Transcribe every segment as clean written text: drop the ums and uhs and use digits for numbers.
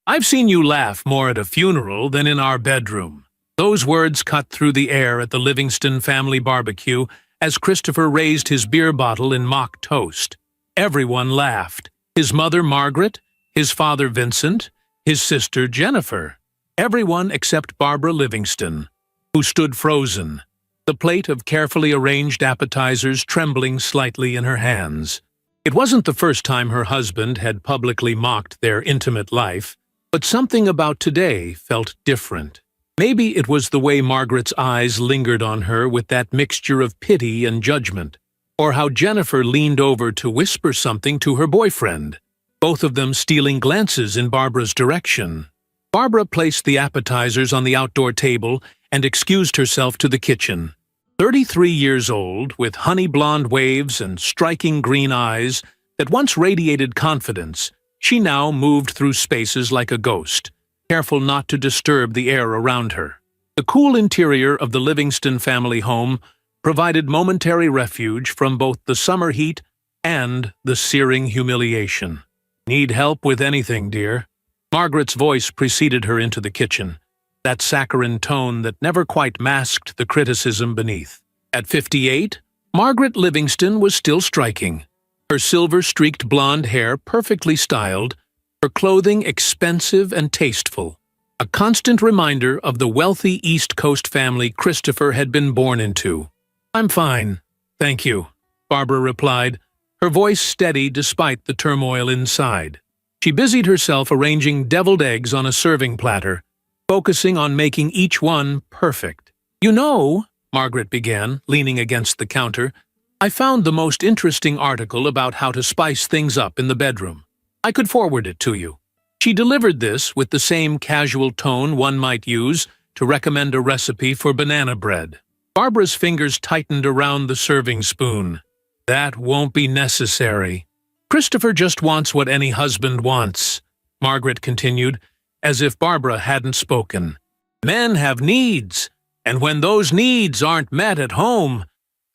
I've seen you laugh more at a funeral than in our bedroom." Those words cut through the air at the Livingston family barbecue as Christopher raised his beer bottle in mock toast. Everyone laughed. His mother, Margaret, his father, Vincent, his sister, Jennifer. Everyone except Barbara Livingston, who stood frozen, the plate of carefully arranged appetizers trembling slightly in her hands. It wasn't the first time her husband had publicly mocked their intimate life, but something about today felt different. Maybe it was the way Margaret's eyes lingered on her with that mixture of pity and judgment, or how Jennifer leaned over to whisper something to her boyfriend, both of them stealing glances in Barbara's direction. Barbara placed the appetizers on the outdoor table and excused herself to the kitchen. 33 years old, with honey blonde waves and striking green eyes that once radiated confidence, she now moved through spaces like a ghost, careful not to disturb the air around her. The cool interior of the Livingston family home provided momentary refuge from both the summer heat and the searing humiliation. "Need help with anything, dear?" Margaret's voice preceded her into the kitchen, that saccharine tone that never quite masked the criticism beneath. At 58, Margaret Livingston was still striking, her silver-streaked blonde hair perfectly styled, her clothing expensive and tasteful, a constant reminder of the wealthy East Coast family Christopher had been born into. "I'm fine, thank you," Barbara replied, her voice steady despite the turmoil inside. She busied herself arranging deviled eggs on a serving platter, focusing on making each one perfect. "You know," Margaret began, leaning against the counter, "I found the most interesting article about how to spice things up in the bedroom. I could forward it to you." She delivered this with the same casual tone one might use to recommend a recipe for banana bread. Barbara's fingers tightened around the serving spoon. "That won't be necessary. Christopher just wants what any husband wants," Margaret continued, as if Barbara hadn't spoken. "Men have needs, and when those needs aren't met at home—"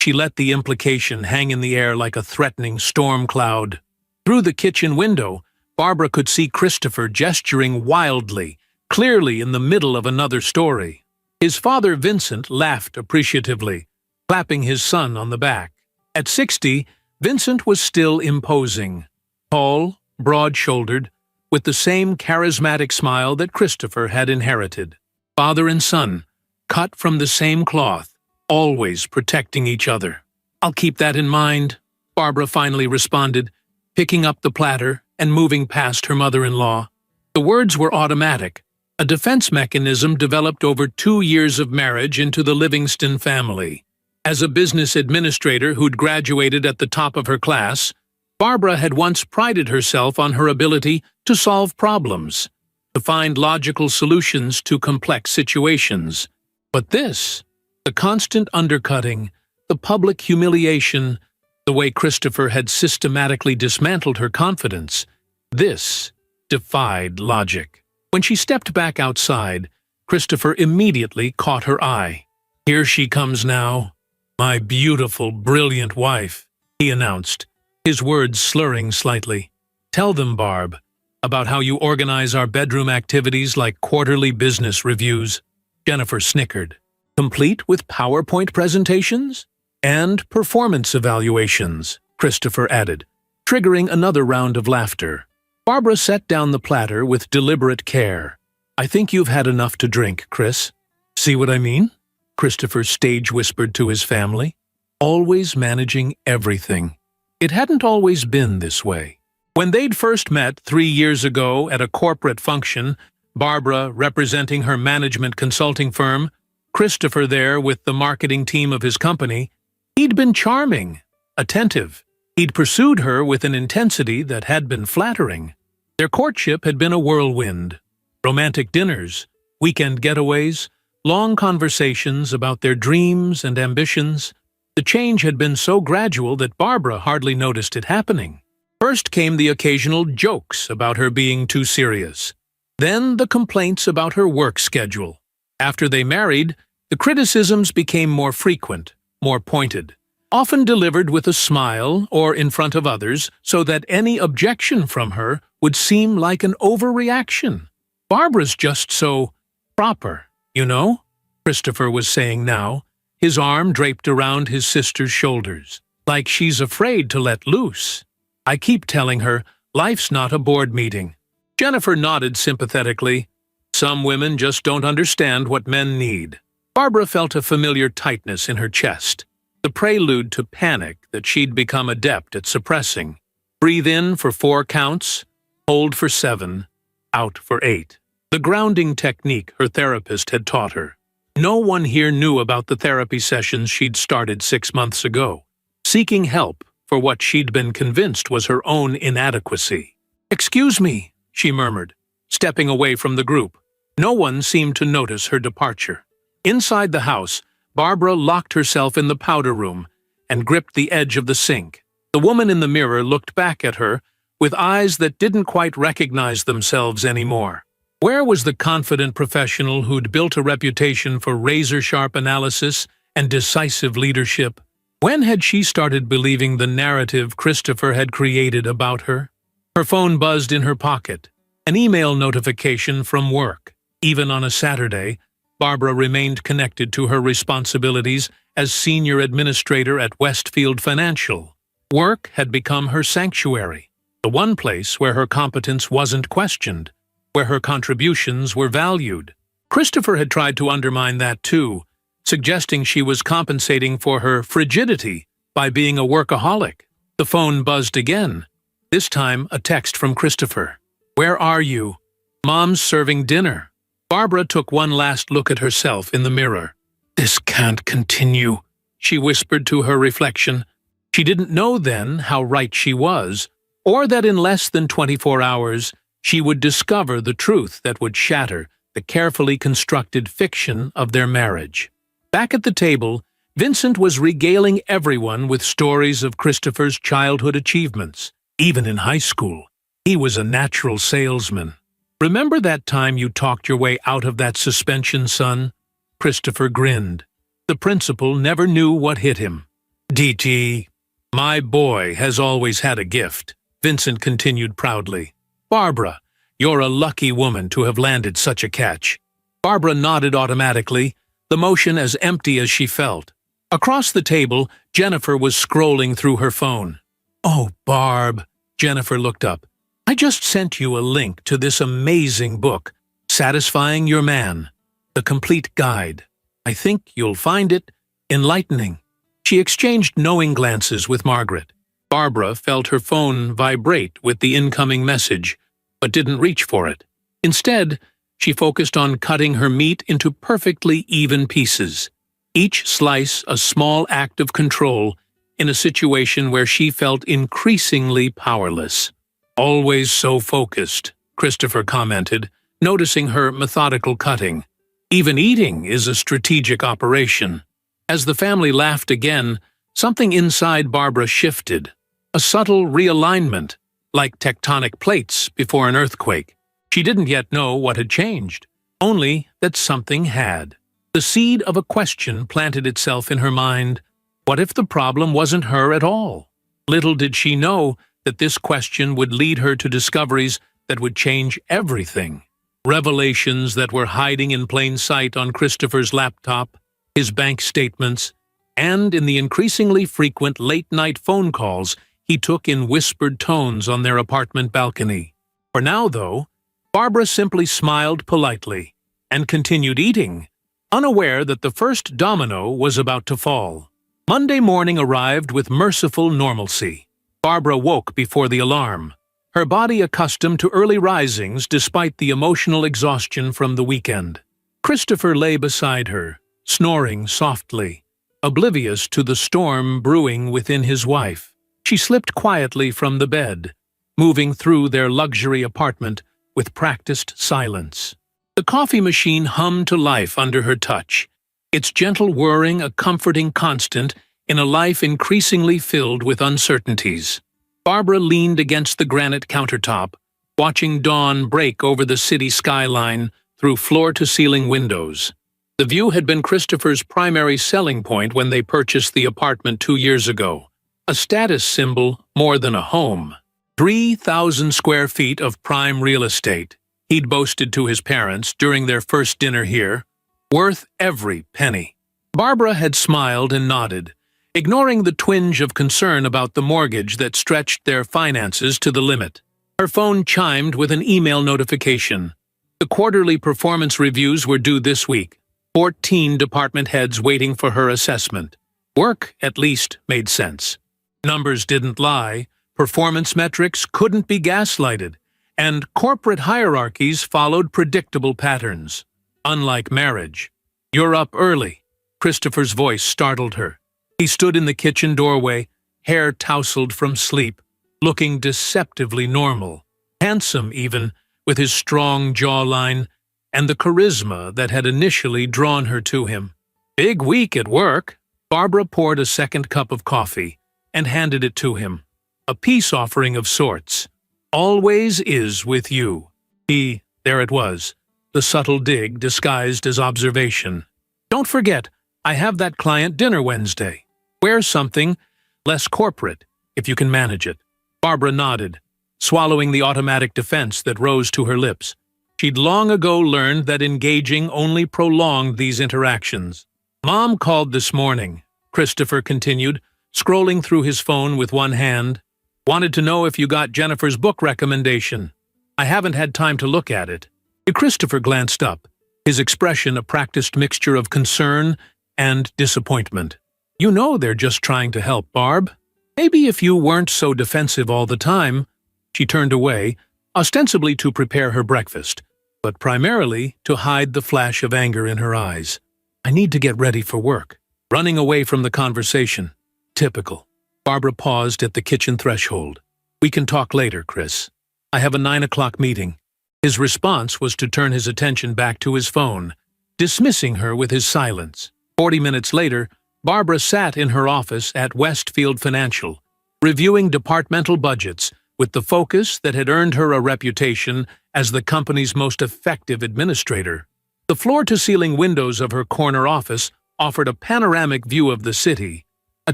She let the implication hang in the air like a threatening storm cloud. Through the kitchen window, Barbara could see Christopher gesturing wildly, clearly in the middle of another story. His father, Vincent, laughed appreciatively, clapping his son on the back. At 60, Vincent was still imposing, tall, broad-shouldered, with the same charismatic smile that Christopher had inherited. Father and son, cut from the same cloth, always protecting each other. "I'll keep that in mind," Barbara finally responded, picking up the platter and moving past her mother-in-law. The words were automatic, a defense mechanism developed over 2 years of marriage into the Livingston family. As a business administrator who'd graduated at the top of her class, Barbara had once prided herself on her ability to solve problems, to find logical solutions to complex situations. But this, the constant undercutting, the public humiliation, the way Christopher had systematically dismantled her confidence, this defied logic. When she stepped back outside, Christopher immediately caught her eye. "Here she comes now, my beautiful, brilliant wife," he announced, his words slurring slightly. "Tell them, Barb, about how you organize our bedroom activities like quarterly business reviews." Jennifer snickered. "Complete with PowerPoint presentations? And performance evaluations," Christopher added, triggering another round of laughter. Barbara set down the platter with deliberate care. "I think you've had enough to drink, Chris." "See what I mean?" Christopher stage-whispered to his family. Always managing everything. It hadn't always been this way. When they'd first met 3 years ago at a corporate function, Barbara representing her management consulting firm, Christopher there with the marketing team of his company, he'd been charming, attentive. He'd pursued her with an intensity that had been flattering. Their courtship had been a whirlwind. Romantic dinners, weekend getaways, long conversations about their dreams and ambitions. The change had been so gradual that Barbara hardly noticed it happening. First came the occasional jokes about her being too serious. Then the complaints about her work schedule. After they married, the criticisms became more frequent, more pointed, often delivered with a smile or in front of others so that any objection from her would seem like an overreaction. Barbara's just so proper, you know? Christopher was saying now, his arm draped around his sister's shoulders, like she's afraid to let loose. I keep telling her, life's not a board meeting. Jennifer nodded sympathetically. Some women just don't understand what men need. Barbara felt a familiar tightness in her chest, the prelude to panic that she'd become adept at suppressing. Breathe in for 4 counts, hold for 7, out for 8. The grounding technique her therapist had taught her. No one here knew about the therapy sessions she'd started 6 months ago, seeking help for what she'd been convinced was her own inadequacy. "Excuse me," she murmured, stepping away from the group. No one seemed to notice her departure. Inside the house, Barbara locked herself in the powder room and gripped the edge of the sink. The woman in the mirror looked back at her with eyes that didn't quite recognize themselves anymore. Where was the confident professional who'd built a reputation for razor-sharp analysis and decisive leadership? When had she started believing the narrative Christopher had created about her? Her phone buzzed in her pocket, an email notification from work. Even on a Saturday, Barbara remained connected to her responsibilities as senior administrator at Westfield Financial. Work had become her sanctuary, the one place where her competence wasn't questioned, where her contributions were valued. Christopher had tried to undermine that too, suggesting she was compensating for her frigidity by being a workaholic. The phone buzzed again, this time a text from Christopher. "Where are you? Mom's serving dinner." Barbara took one last look at herself in the mirror. "This can't continue," she whispered to her reflection. She didn't know then how right she was, or that in less than 24 hours she would discover the truth that would shatter the carefully constructed fiction of their marriage. Back at the table, Vincent was regaling everyone with stories of Christopher's childhood achievements. Even in high school, he was a natural salesman. "Remember that time you talked your way out of that suspension, son?" Christopher grinned. The principal never knew what hit him. "DT, my boy has always had a gift," Vincent continued proudly. "Barbara, you're a lucky woman to have landed such a catch." Barbara nodded automatically, the motion as empty as she felt. Across the table, Jennifer was scrolling through her phone. "Oh, Barb," Jennifer looked up. "I just sent you a link to this amazing book, Satisfying Your Man, the complete guide. I think you'll find it enlightening." She exchanged knowing glances with Margaret. Barbara felt her phone vibrate with the incoming message, but didn't reach for it. Instead, she focused on cutting her meat into perfectly even pieces, each slice a small act of control in a situation where she felt increasingly powerless. "Always so focused," Christopher commented, noticing her methodical cutting. "Even eating is a strategic operation." As the family laughed again, something inside Barbara shifted, a subtle realignment, like tectonic plates before an earthquake. She didn't yet know what had changed, only that something had. The seed of a question planted itself in her mind. What if the problem wasn't her at all? Little did she know that this question would lead her to discoveries that would change everything. Revelations that were hiding in plain sight on Christopher's laptop, his bank statements, and in the increasingly frequent late-night phone calls he took in whispered tones on their apartment balcony. For now, though, Barbara simply smiled politely and continued eating, unaware that the first domino was about to fall. Monday morning arrived with merciful normalcy. Barbara woke before the alarm, her body accustomed to early risings despite the emotional exhaustion from the weekend. Christopher lay beside her, snoring softly, oblivious to the storm brewing within his wife. She slipped quietly from the bed, moving through their luxury apartment with practiced silence. The coffee machine hummed to life under her touch, its gentle whirring a comforting constant in a life increasingly filled with uncertainties. Barbara leaned against the granite countertop, watching dawn break over the city skyline through floor-to-ceiling windows. The view had been Christopher's primary selling point when they purchased the apartment 2 years ago, a status symbol more than a home. 3,000 square feet of prime real estate, he'd boasted to his parents during their first dinner here. Worth every penny. Barbara had smiled and nodded, ignoring the twinge of concern about the mortgage that stretched their finances to the limit. Her phone chimed with an email notification. The quarterly performance reviews were due this week. 14 department heads waiting for her assessment. Work, at least, made sense. Numbers didn't lie, performance metrics couldn't be gaslighted, and corporate hierarchies followed predictable patterns. Unlike marriage. "You're up early." Christopher's voice startled her. He stood in the kitchen doorway, hair tousled from sleep, looking deceptively normal. Handsome, even, with his strong jawline and the charisma that had initially drawn her to him. "Big week at work." Barbara poured a second cup of coffee and handed it to him. "A peace offering of sorts. Always is with you." There it was, the subtle dig disguised as observation. "Don't forget, I have that client dinner Wednesday. Wear something less corporate, if you can manage it." Barbara nodded, swallowing the automatic defense that rose to her lips. She'd long ago learned that engaging only prolonged these interactions. "Mom called this morning," Christopher continued, scrolling through his phone with one hand. "Wanted to know if you got Jennifer's book recommendation. I haven't had time to look at it." Christopher glanced up, his expression a practiced mixture of concern and disappointment. "You know they're just trying to help, Barb. Maybe if you weren't so defensive all the time." She turned away, ostensibly to prepare her breakfast, but primarily to hide the flash of anger in her eyes. "I need to get ready for work." Running away from the conversation. Typical. Barbara paused at the kitchen threshold. "We can talk later, Chris. I have a 9 o'clock meeting." His response was to turn his attention back to his phone, dismissing her with his silence. 40 minutes later, Barbara sat in her office at Westfield Financial, reviewing departmental budgets with the focus that had earned her a reputation as the company's most effective administrator. The floor-to-ceiling windows of her corner office offered a panoramic view of the city, a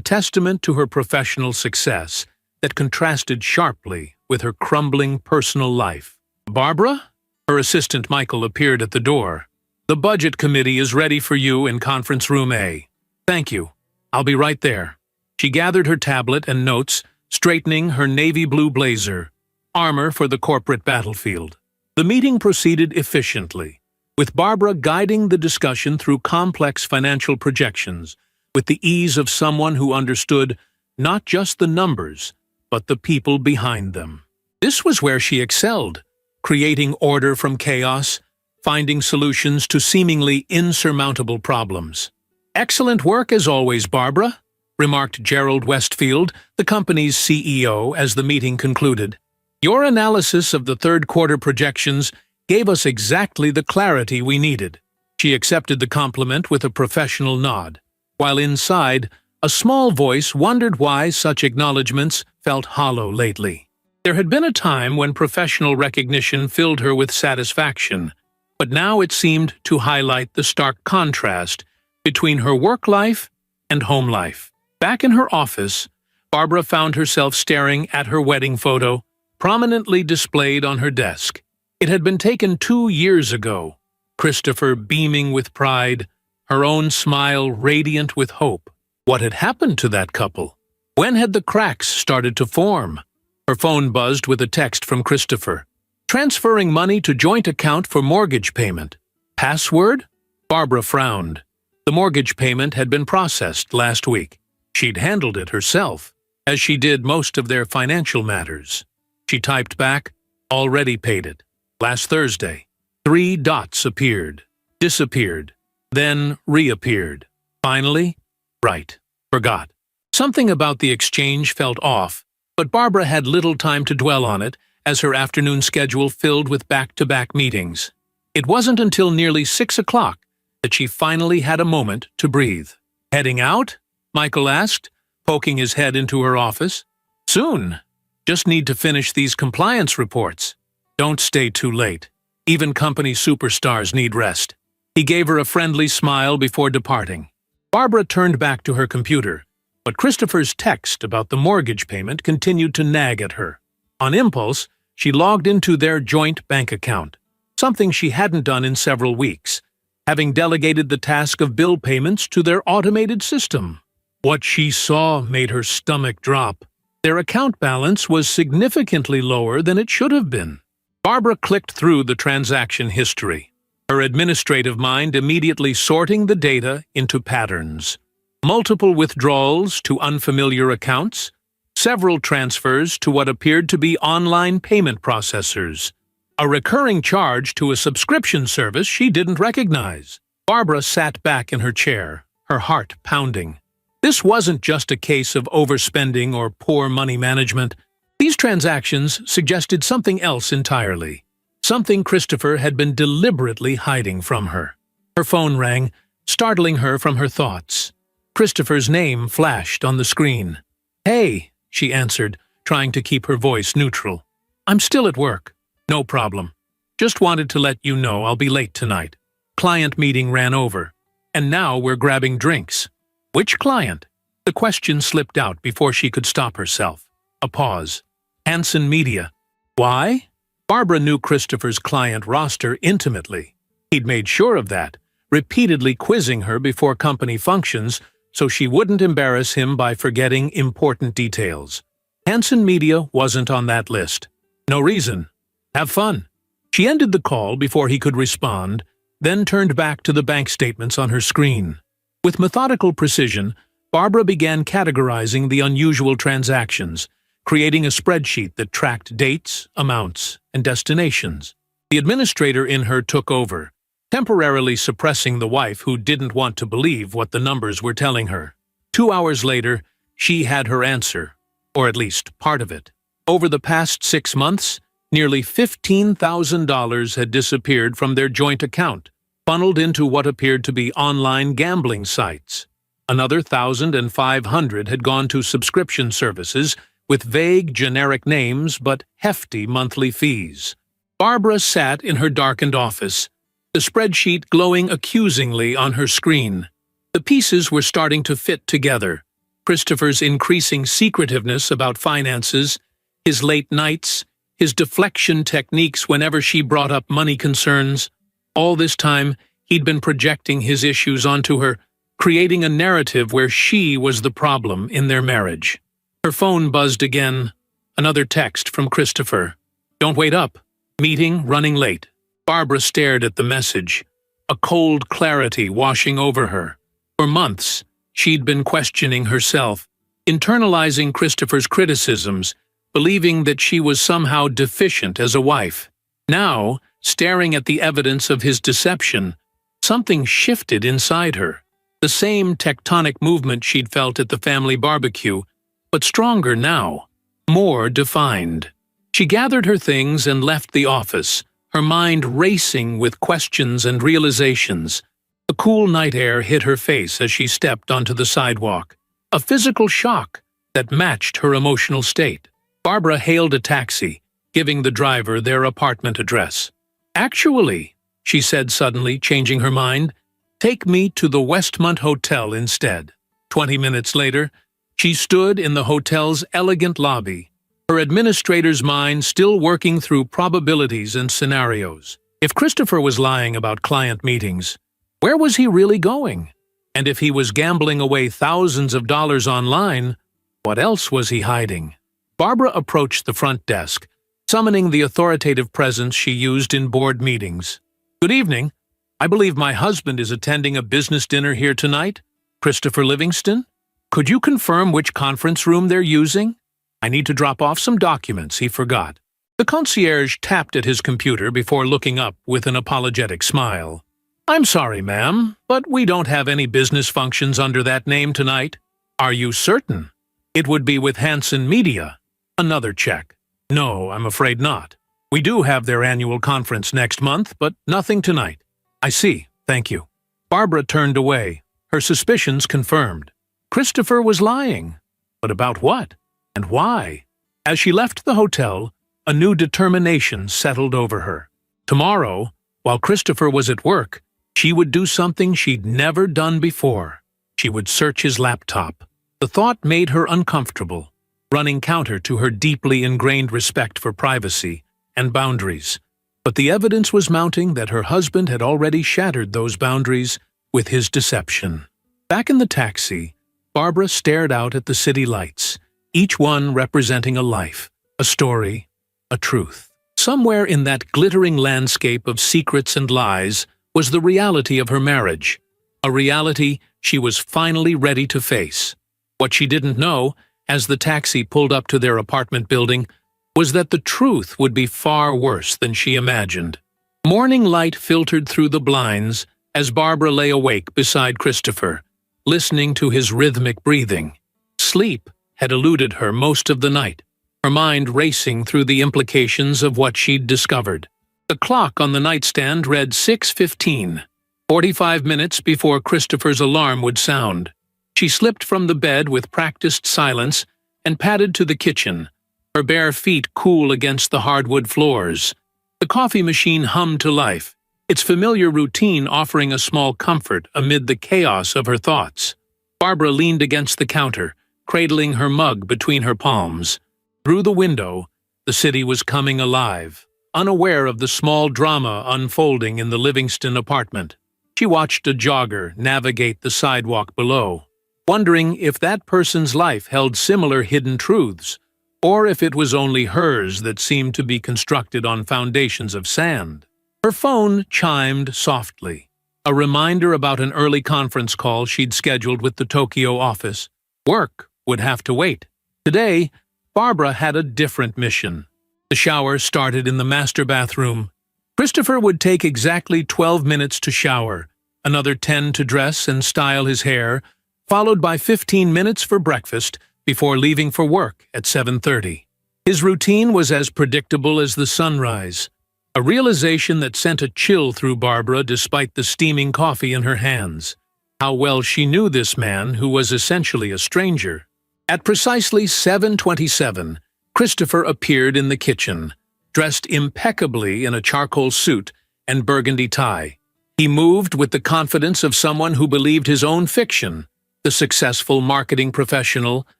testament to her professional success that contrasted sharply with her crumbling personal life. "Barbara?" Her assistant Michael appeared at the door. "The budget committee is ready for you in conference room A." "Thank you. I'll be right there." She gathered her tablet and notes, straightening her navy blue blazer, armor for the corporate battlefield. The meeting proceeded efficiently, with Barbara guiding the discussion through complex financial projections, with the ease of someone who understood not just the numbers, but the people behind them. This was where she excelled, creating order from chaos, finding solutions to seemingly insurmountable problems. "Excellent work as always, Barbara," remarked Gerald Westfield, the company's CEO, as the meeting concluded. "Your analysis of the third-quarter projections gave us exactly the clarity we needed." She accepted the compliment with a professional nod, while inside, a small voice wondered why such acknowledgments felt hollow lately. There had been a time when professional recognition filled her with satisfaction, but now it seemed to highlight the stark contrast between her work life and home life. Back in her office, Barbara found herself staring at her wedding photo, prominently displayed on her desk. It had been taken 2 years ago, Christopher beaming with pride, her own smile radiant with hope. What had happened to that couple? When had the cracks started to form? Her phone buzzed with a text from Christopher. "Transferring money to joint account for mortgage payment." Password? Barbara frowned. The mortgage payment had been processed last week. She'd handled it herself, as she did most of their financial matters. She typed back, "Already paid it. Last Thursday." 3 dots appeared, disappeared, then reappeared. Finally, right. Forgot. Something about the exchange felt off, but Barbara had little time to dwell on it, as her afternoon schedule filled with back-to-back meetings. It wasn't until nearly 6 o'clock that she finally had a moment to breathe. "Heading out?" Michael asked, poking his head into her office. "Soon. Just need to finish these compliance reports." "Don't stay too late. Even company superstars need rest." He gave her a friendly smile before departing. Barbara turned back to her computer, but Christopher's text about the mortgage payment continued to nag at her. On impulse, she logged into their joint bank account. something she hadn't done in several weeks, having delegated the task of bill payments to their automated system. What she saw made her stomach drop. Their account balance was significantly lower than it should have been. Barbara clicked through the transaction history, her administrative mind immediately sorting the data into patterns. Multiple withdrawals to unfamiliar accounts, several transfers to what appeared to be online payment processors, a recurring charge to a subscription service she didn't recognize. Barbara sat back in her chair, her heart pounding. This wasn't just a case of overspending or poor money management. These transactions suggested something else entirely, something Christopher had been deliberately hiding from her. Her phone rang, startling her from her thoughts. Christopher's name flashed on the screen. "Hey," she answered, trying to keep her voice neutral. "I'm still at work." "No problem. Just wanted to let you know I'll be late tonight. Client meeting ran over, and now we're grabbing drinks." "Which client?" The question slipped out before she could stop herself. A pause. "Hanson Media." "Why?" Barbara knew Christopher's client roster intimately. He'd made sure of that, repeatedly quizzing her before company functions so she wouldn't embarrass him by forgetting important details. Hanson Media wasn't on that list. "No reason. Have fun." She ended the call before he could respond, then turned back to the bank statements on her screen. With methodical precision, Barbara began categorizing the unusual transactions, creating a spreadsheet that tracked dates, amounts, and destinations. The administrator in her took over, temporarily suppressing the wife who didn't want to believe what the numbers were telling her. 2 hours later, she had her answer, or at least part of it. Over the past 6 months, nearly $15,000 had disappeared from their joint account, funneled into what appeared to be online gambling sites. Another 1,500 had gone to subscription services with vague generic names but hefty monthly fees. Barbara sat in her darkened office, the spreadsheet glowing accusingly on her screen. The pieces were starting to fit together. Christopher's increasing secretiveness about finances, his late nights, his deflection techniques whenever she brought up money concerns. All this time, he'd been projecting his issues onto her, creating a narrative where she was the problem in their marriage. Her phone buzzed again. Another text from Christopher. "Don't wait up. Meeting running late." Barbara stared at the message, a cold clarity washing over her. For months, she'd been questioning herself, internalizing Christopher's criticisms, believing that she was somehow deficient as a wife. Now, staring at the evidence of his deception, something shifted inside her. The same tectonic movement she'd felt at the family barbecue, but stronger now, more defined. She gathered her things and left the office, her mind racing with questions and realizations. The cool night air hit her face as she stepped onto the sidewalk, a physical shock that matched her emotional state. Barbara hailed a taxi, giving the driver their apartment address. "Actually," she said suddenly, changing her mind, "take me to the Westmont Hotel instead." 20 minutes later, she stood in the hotel's elegant lobby, her administrator's mind still working through probabilities and scenarios. If Christopher was lying about client meetings, where was he really going? And if he was gambling away thousands of dollars online, what else was he hiding? Barbara approached the front desk, summoning the authoritative presence she used in board meetings. "Good evening. I believe my husband is attending a business dinner here tonight. Christopher Livingston? Could you confirm which conference room they're using? I need to drop off some documents he forgot." The concierge tapped at his computer before looking up with an apologetic smile. "I'm sorry, ma'am, but we don't have any business functions under that name tonight." "Are you certain?" "It would be with Hanson Media." Another check. "No, I'm afraid not. We do have their annual conference next month, but nothing tonight." "I see, thank you." Barbara turned away, her suspicions confirmed. Christopher was lying. But about what? And why? As she left the hotel, a new determination settled over her. Tomorrow, while Christopher was at work, she would do something she'd never done before. She would search his laptop. The thought made her uncomfortable, running counter to her deeply ingrained respect for privacy and boundaries. But the evidence was mounting that her husband had already shattered those boundaries with his deception. Back in the taxi, Barbara stared out at the city lights, each one representing a life, a story, a truth. Somewhere in that glittering landscape of secrets and lies was the reality of her marriage, a reality she was finally ready to face. What she didn't know, as the taxi pulled up to their apartment building, was that the truth would be far worse than she imagined. Morning light filtered through the blinds as Barbara lay awake beside Christopher, listening to his rhythmic breathing. Sleep had eluded her most of the night, her mind racing through the implications of what she'd discovered. The clock on the nightstand read 6:15, 45 minutes before Christopher's alarm would sound. She slipped from the bed with practiced silence and padded to the kitchen, her bare feet cool against the hardwood floors. The coffee machine hummed to life, its familiar routine offering a small comfort amid the chaos of her thoughts. Barbara leaned against the counter, cradling her mug between her palms. Through the window, the city was coming alive, unaware of the small drama unfolding in the Livingston apartment. She watched a jogger navigate the sidewalk below, wondering if that person's life held similar hidden truths, or if it was only hers that seemed to be constructed on foundations of sand. Her phone chimed softly, a reminder about an early conference call she'd scheduled with the Tokyo office. Work would have to wait. Today, Barbara had a different mission. The shower started in the master bathroom. Christopher would take exactly 12 minutes to shower, another 10 to dress and style his hair, followed by 15 minutes for breakfast before leaving for work at 7:30. His routine was as predictable as the sunrise, a realization that sent a chill through Barbara despite the steaming coffee in her hands. How well she knew this man who was essentially a stranger. At precisely 7:27, Christopher appeared in the kitchen, dressed impeccably in a charcoal suit and burgundy tie. He moved with the confidence of someone who believed his own fiction, the successful marketing professional,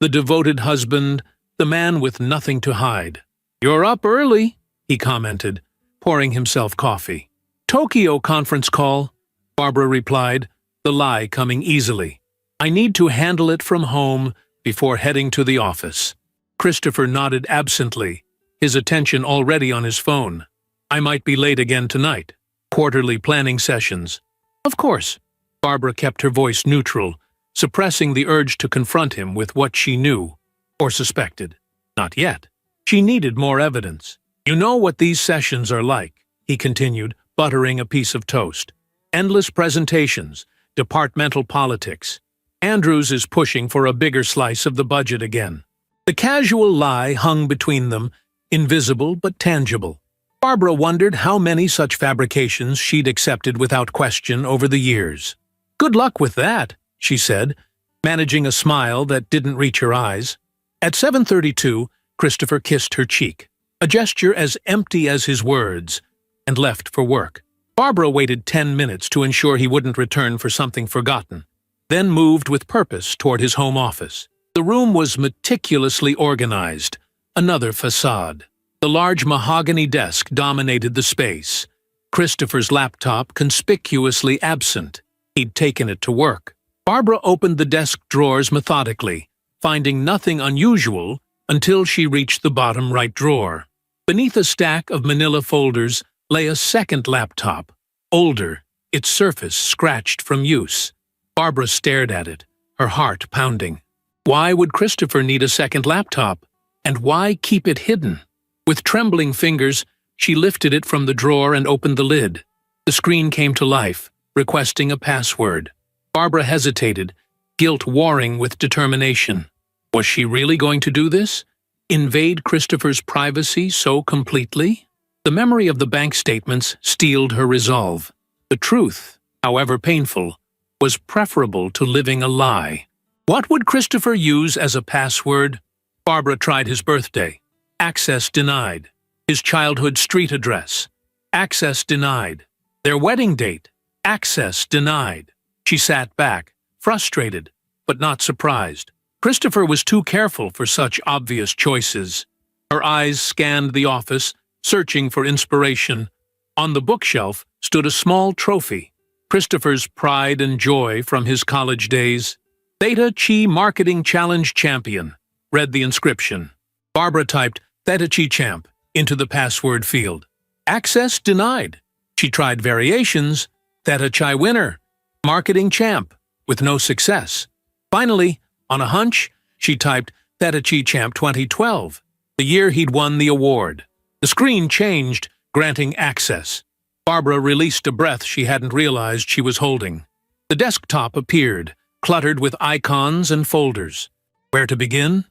the devoted husband, the man with nothing to hide. "You're up early," he commented, pouring himself coffee. "Tokyo conference call," Barbara replied, the lie coming easily. "I need to handle it from home before heading to the office." Christopher nodded absently, his attention already on his phone. "I might be late again tonight. Quarterly planning sessions." "Of course." Barbara kept her voice neutral, suppressing the urge to confront him with what she knew, or suspected. Not yet. She needed more evidence. "You know what these sessions are like," he continued, buttering a piece of toast. "Endless presentations, departmental politics. Andrews is pushing for a bigger slice of the budget again." The casual lie hung between them, invisible but tangible. Barbara wondered how many such fabrications she'd accepted without question over the years. "Good luck with that," she said, managing a smile that didn't reach her eyes. At 7:32, Christopher kissed her cheek, a gesture as empty as his words, and left for work. Barbara waited 10 minutes to ensure he wouldn't return for something forgotten, then moved with purpose toward his home office. The room was meticulously organized, another facade. The large mahogany desk dominated the space, Christopher's laptop conspicuously absent. He'd taken it to work. Barbara opened the desk drawers methodically, finding nothing unusual until she reached the bottom right drawer. Beneath a stack of manila folders lay a second laptop, older, its surface scratched from use. Barbara stared at it, her heart pounding. Why would Christopher need a second laptop? And why keep it hidden? With trembling fingers, she lifted it from the drawer and opened the lid. The screen came to life, requesting a password. Barbara hesitated, guilt warring with determination. Was she really going to do this? Invade Christopher's privacy so completely? The memory of the bank statements steeled her resolve. The truth, however painful, was preferable to living a lie. What would Christopher use as a password? Barbara tried his birthday. Access denied. His childhood street address. Access denied. Their wedding date. Access denied. She sat back, frustrated, but not surprised. Christopher was too careful for such obvious choices. Her eyes scanned the office, searching for inspiration. On the bookshelf stood a small trophy, Christopher's pride and joy from his college days. Theta Chi Marketing Challenge Champion, read the inscription. Barbara typed Theta Chi Champ into the password field. Access denied. She tried variations. Theta Chi Winner, Marketing Champ, with no success. Finally, on a hunch, she typed Theta Chi Champ 2012, the year he'd won the award. The screen changed, granting access. Barbara released a breath she hadn't realized she was holding. The desktop appeared, cluttered with icons and folders. Where to begin?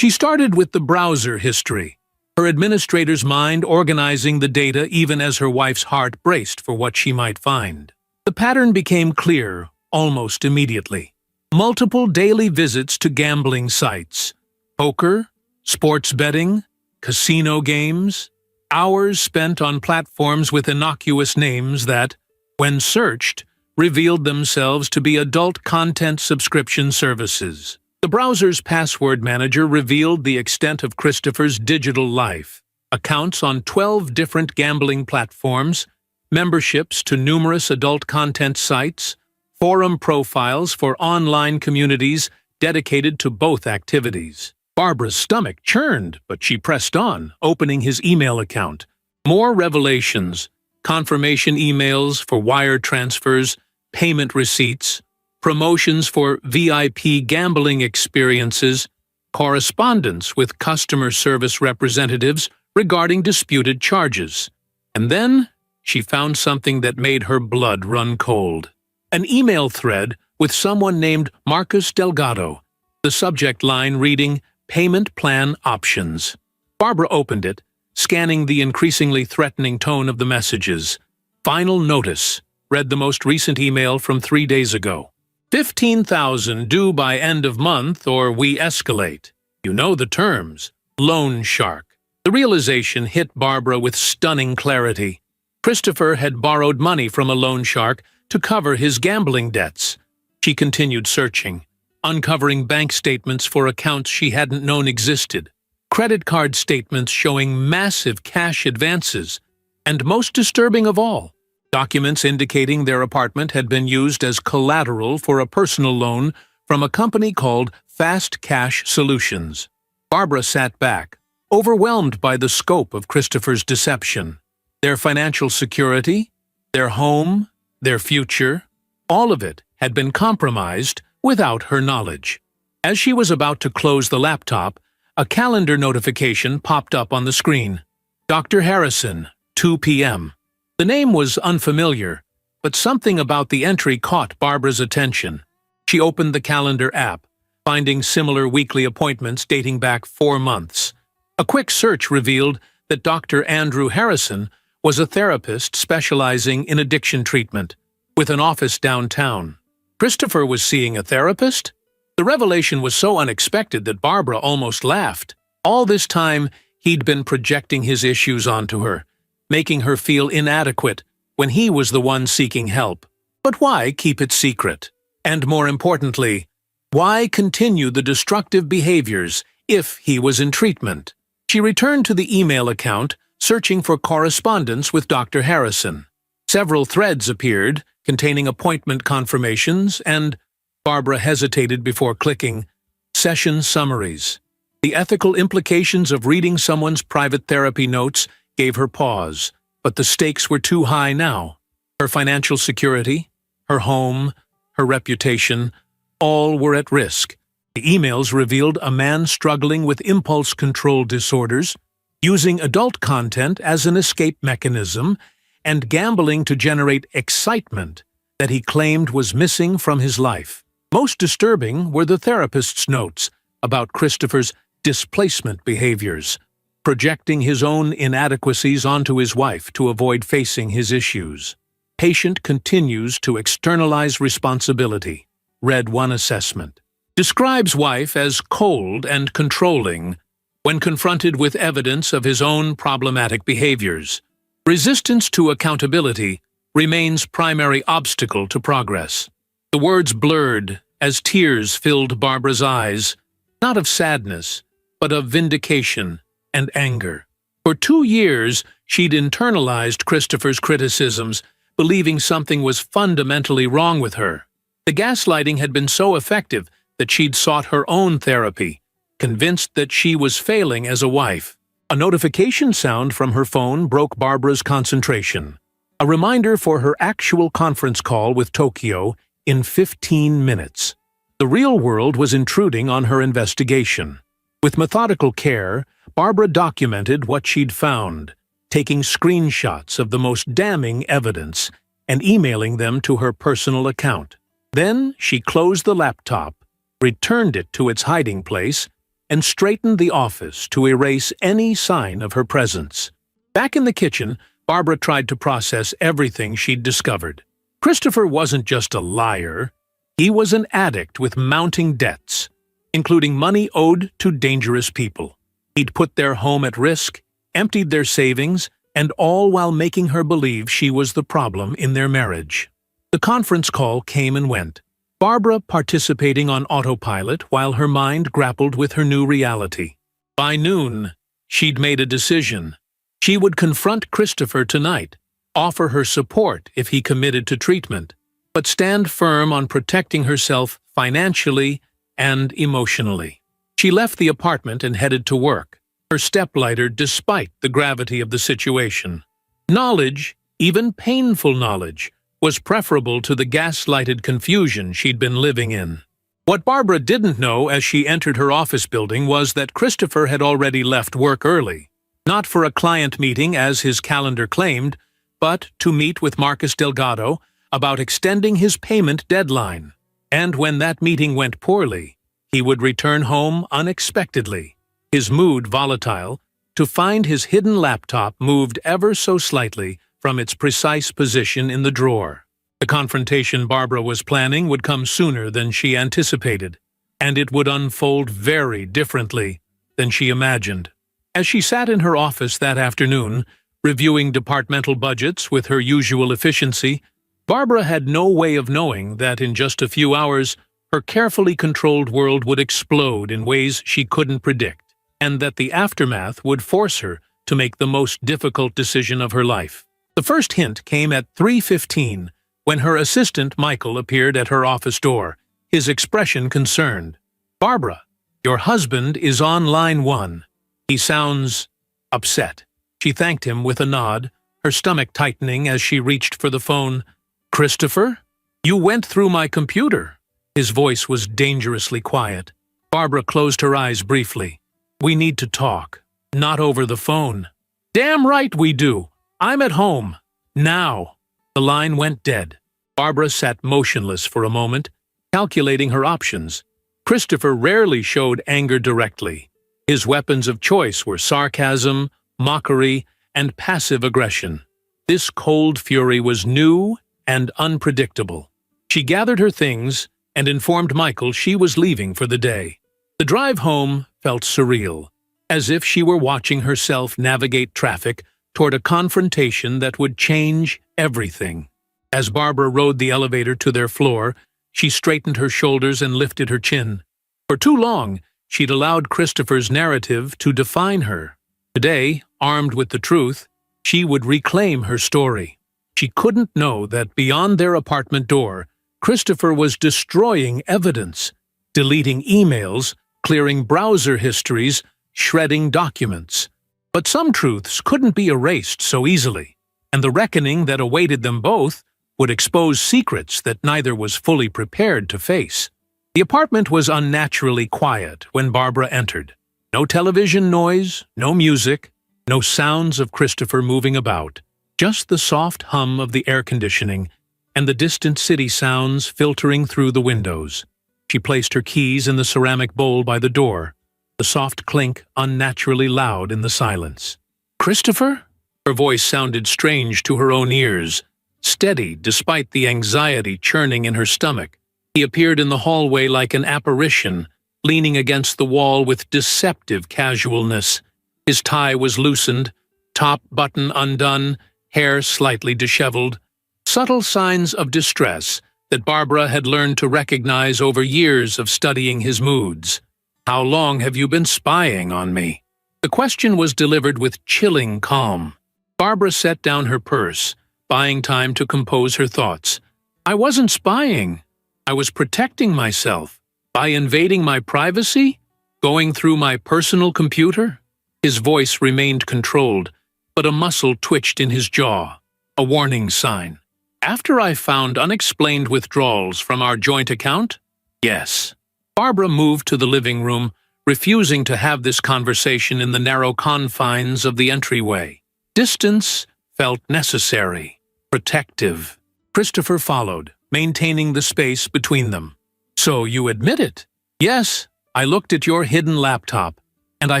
She started with the browser history, her administrator's mind organizing the data even as her wife's heart braced for what she might find. The pattern became clear almost immediately. Multiple daily visits to gambling sites, poker, sports betting, casino games, hours spent on platforms with innocuous names that, when searched, revealed themselves to be adult content subscription services. The browser's password manager revealed the extent of Christopher's digital life: accounts on 12 different gambling platforms, memberships to numerous adult content sites, forum profiles for online communities dedicated to both activities. Barbara's stomach churned, but she pressed on, opening his email account. More revelations, confirmation emails for wire transfers, payment receipts, promotions for VIP gambling experiences, correspondence with customer service representatives regarding disputed charges. And then she found something that made her blood run cold. An email thread with someone named Marcus Delgado, the subject line reading, Payment Plan Options. Barbara opened it, scanning the increasingly threatening tone of the messages. Final notice, read the most recent email from 3 days ago. $15,000 due by end of month or we escalate. You know the terms. Loan shark. The realization hit Barbara with stunning clarity. Christopher had borrowed money from a loan shark to cover his gambling debts. She continued searching, uncovering bank statements for accounts she hadn't known existed, credit card statements showing massive cash advances, and most disturbing of all, documents indicating their apartment had been used as collateral for a personal loan from a company called Fast Cash Solutions. Barbara sat back, overwhelmed by the scope of Christopher's deception. Their financial security, their home, their future, all of it had been compromised without her knowledge. As she was about to close the laptop, a calendar notification popped up on the screen. Dr. Harrison, 2 p.m. The name was unfamiliar, but something about the entry caught Barbara's attention. She opened the calendar app, finding similar weekly appointments dating back 4 months. A quick search revealed that Dr. Andrew Harrison was a therapist specializing in addiction treatment, with an office downtown. Christopher was seeing a therapist? The revelation was so unexpected that Barbara almost laughed. All this time, he'd been projecting his issues onto her, making her feel inadequate when he was the one seeking help. But why keep it secret? And more importantly, why continue the destructive behaviors if he was in treatment? She returned to the email account, searching for correspondence with Dr. Harrison. Several threads appeared, containing appointment confirmations and, Barbara hesitated before clicking, session summaries. The ethical implications of reading someone's private therapy notes gave her pause, but the stakes were too high now. Her financial security, her home, her reputation, all were at risk. The emails revealed a man struggling with impulse control disorders, using adult content as an escape mechanism, and gambling to generate excitement that he claimed was missing from his life. Most disturbing were the therapist's notes about Christopher's displacement behaviors, projecting his own inadequacies onto his wife to avoid facing his issues. Patient continues to externalize responsibility, read one assessment. Describes wife as cold and controlling when confronted with evidence of his own problematic behaviors. Resistance to accountability remains primary obstacle to progress. The words blurred as tears filled Barbara's eyes, not of sadness, but of vindication and anger. For 2 years, She'd internalized Christopher's criticisms, believing something was fundamentally wrong with her. The gaslighting had been so effective that she'd sought her own therapy, convinced that she was failing as a wife. A notification sound from her phone broke Barbara's concentration. A reminder for her actual conference call with Tokyo in 15 minutes. The real world was intruding on her investigation. With methodical care, Barbara documented what she'd found, taking screenshots of the most damning evidence and emailing them to her personal account. Then she closed the laptop, returned it to its hiding place, and straightened the office to erase any sign of her presence. Back in the kitchen, Barbara tried to process everything she'd discovered. Christopher wasn't just a liar. He was an addict with mounting debts, including money owed to dangerous people. He'd put their home at risk, emptied their savings, and all while making her believe she was the problem in their marriage. The conference call came and went, Barbara participating on autopilot while her mind grappled with her new reality. By noon, she'd made a decision. She would confront Christopher tonight, offer her support if he committed to treatment, but stand firm on protecting herself financially and emotionally. She left the apartment and headed to work, her step lighter despite the gravity of the situation. Knowledge, even painful knowledge, was preferable to the gaslighted confusion she'd been living in. What Barbara didn't know as she entered her office building was that Christopher had already left work early, not for a client meeting as his calendar claimed, but to meet with Marcus Delgado about extending his payment deadline. And when that meeting went poorly, he would return home unexpectedly, his mood volatile, to find his hidden laptop moved ever so slightly from its precise position in the drawer. The confrontation Barbara was planning would come sooner than she anticipated, and it would unfold very differently than she imagined. As she sat in her office that afternoon, reviewing departmental budgets with her usual efficiency, Barbara had no way of knowing that in just a few hours her carefully controlled world would explode in ways she couldn't predict, and that the aftermath would force her to make the most difficult decision of her life. The first hint came at 3:15, when her assistant Michael appeared at her office door, his expression concerned. "Barbara, your husband is on line 1. He sounds upset." She thanked him with a nod, her stomach tightening as she reached for the phone. "Christopher? You went through my computer." His voice was dangerously quiet. Barbara closed her eyes briefly. "We need to talk. Not over the phone." "Damn right we do. I'm at home. Now." The line went dead. Barbara sat motionless for a moment, calculating her options. Christopher rarely showed anger directly. His weapons of choice were sarcasm, mockery, and passive aggression. This cold fury was new and unpredictable. She gathered her things and informed Michael she was leaving for the day. The drive home felt surreal, as if she were watching herself navigate traffic toward a confrontation that would change everything. As Barbara rode the elevator to their floor, she straightened her shoulders and lifted her chin. For too long, she'd allowed Christopher's narrative to define her. Today, armed with the truth, she would reclaim her story. She couldn't know that beyond their apartment door, Christopher was destroying evidence, deleting emails, clearing browser histories, shredding documents. But some truths couldn't be erased so easily, and the reckoning that awaited them both would expose secrets that neither was fully prepared to face. The apartment was unnaturally quiet when Barbara entered. No television noise, no music, no sounds of Christopher moving about, just the soft hum of the air conditioning and the distant city sounds filtering through the windows. She placed her keys in the ceramic bowl by the door, the soft clink unnaturally loud in the silence. "Christopher?" Her voice sounded strange to her own ears, steady despite the anxiety churning in her stomach. He appeared in the hallway like an apparition, leaning against the wall with deceptive casualness. His tie was loosened, top button undone, hair slightly disheveled. Subtle signs of distress that Barbara had learned to recognize over years of studying his moods. "How long have you been spying on me?" The question was delivered with chilling calm. Barbara set down her purse, buying time to compose her thoughts. I wasn't spying. I was protecting myself. By invading my privacy? Going through my personal computer? His voice remained controlled, but a muscle twitched in his jaw, a warning sign. After I found unexplained withdrawals from our joint account? Yes. Barbara moved to the living room, refusing to have this conversation in the narrow confines of the entryway. Distance felt necessary, protective. Christopher followed, maintaining the space between them. So you admit it? Yes, I looked at your hidden laptop, and I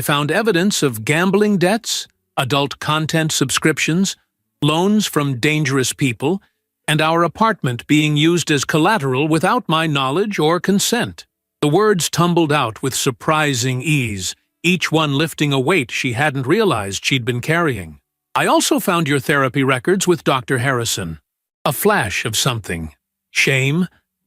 found evidence of gambling debts, adult content subscriptions, loans from dangerous people, and our apartment being used as collateral without my knowledge or consent. The words tumbled out with surprising ease, each one lifting a weight she hadn't realized she'd been carrying. I also found your therapy records with Dr. Harrison. A flash of something. Shame,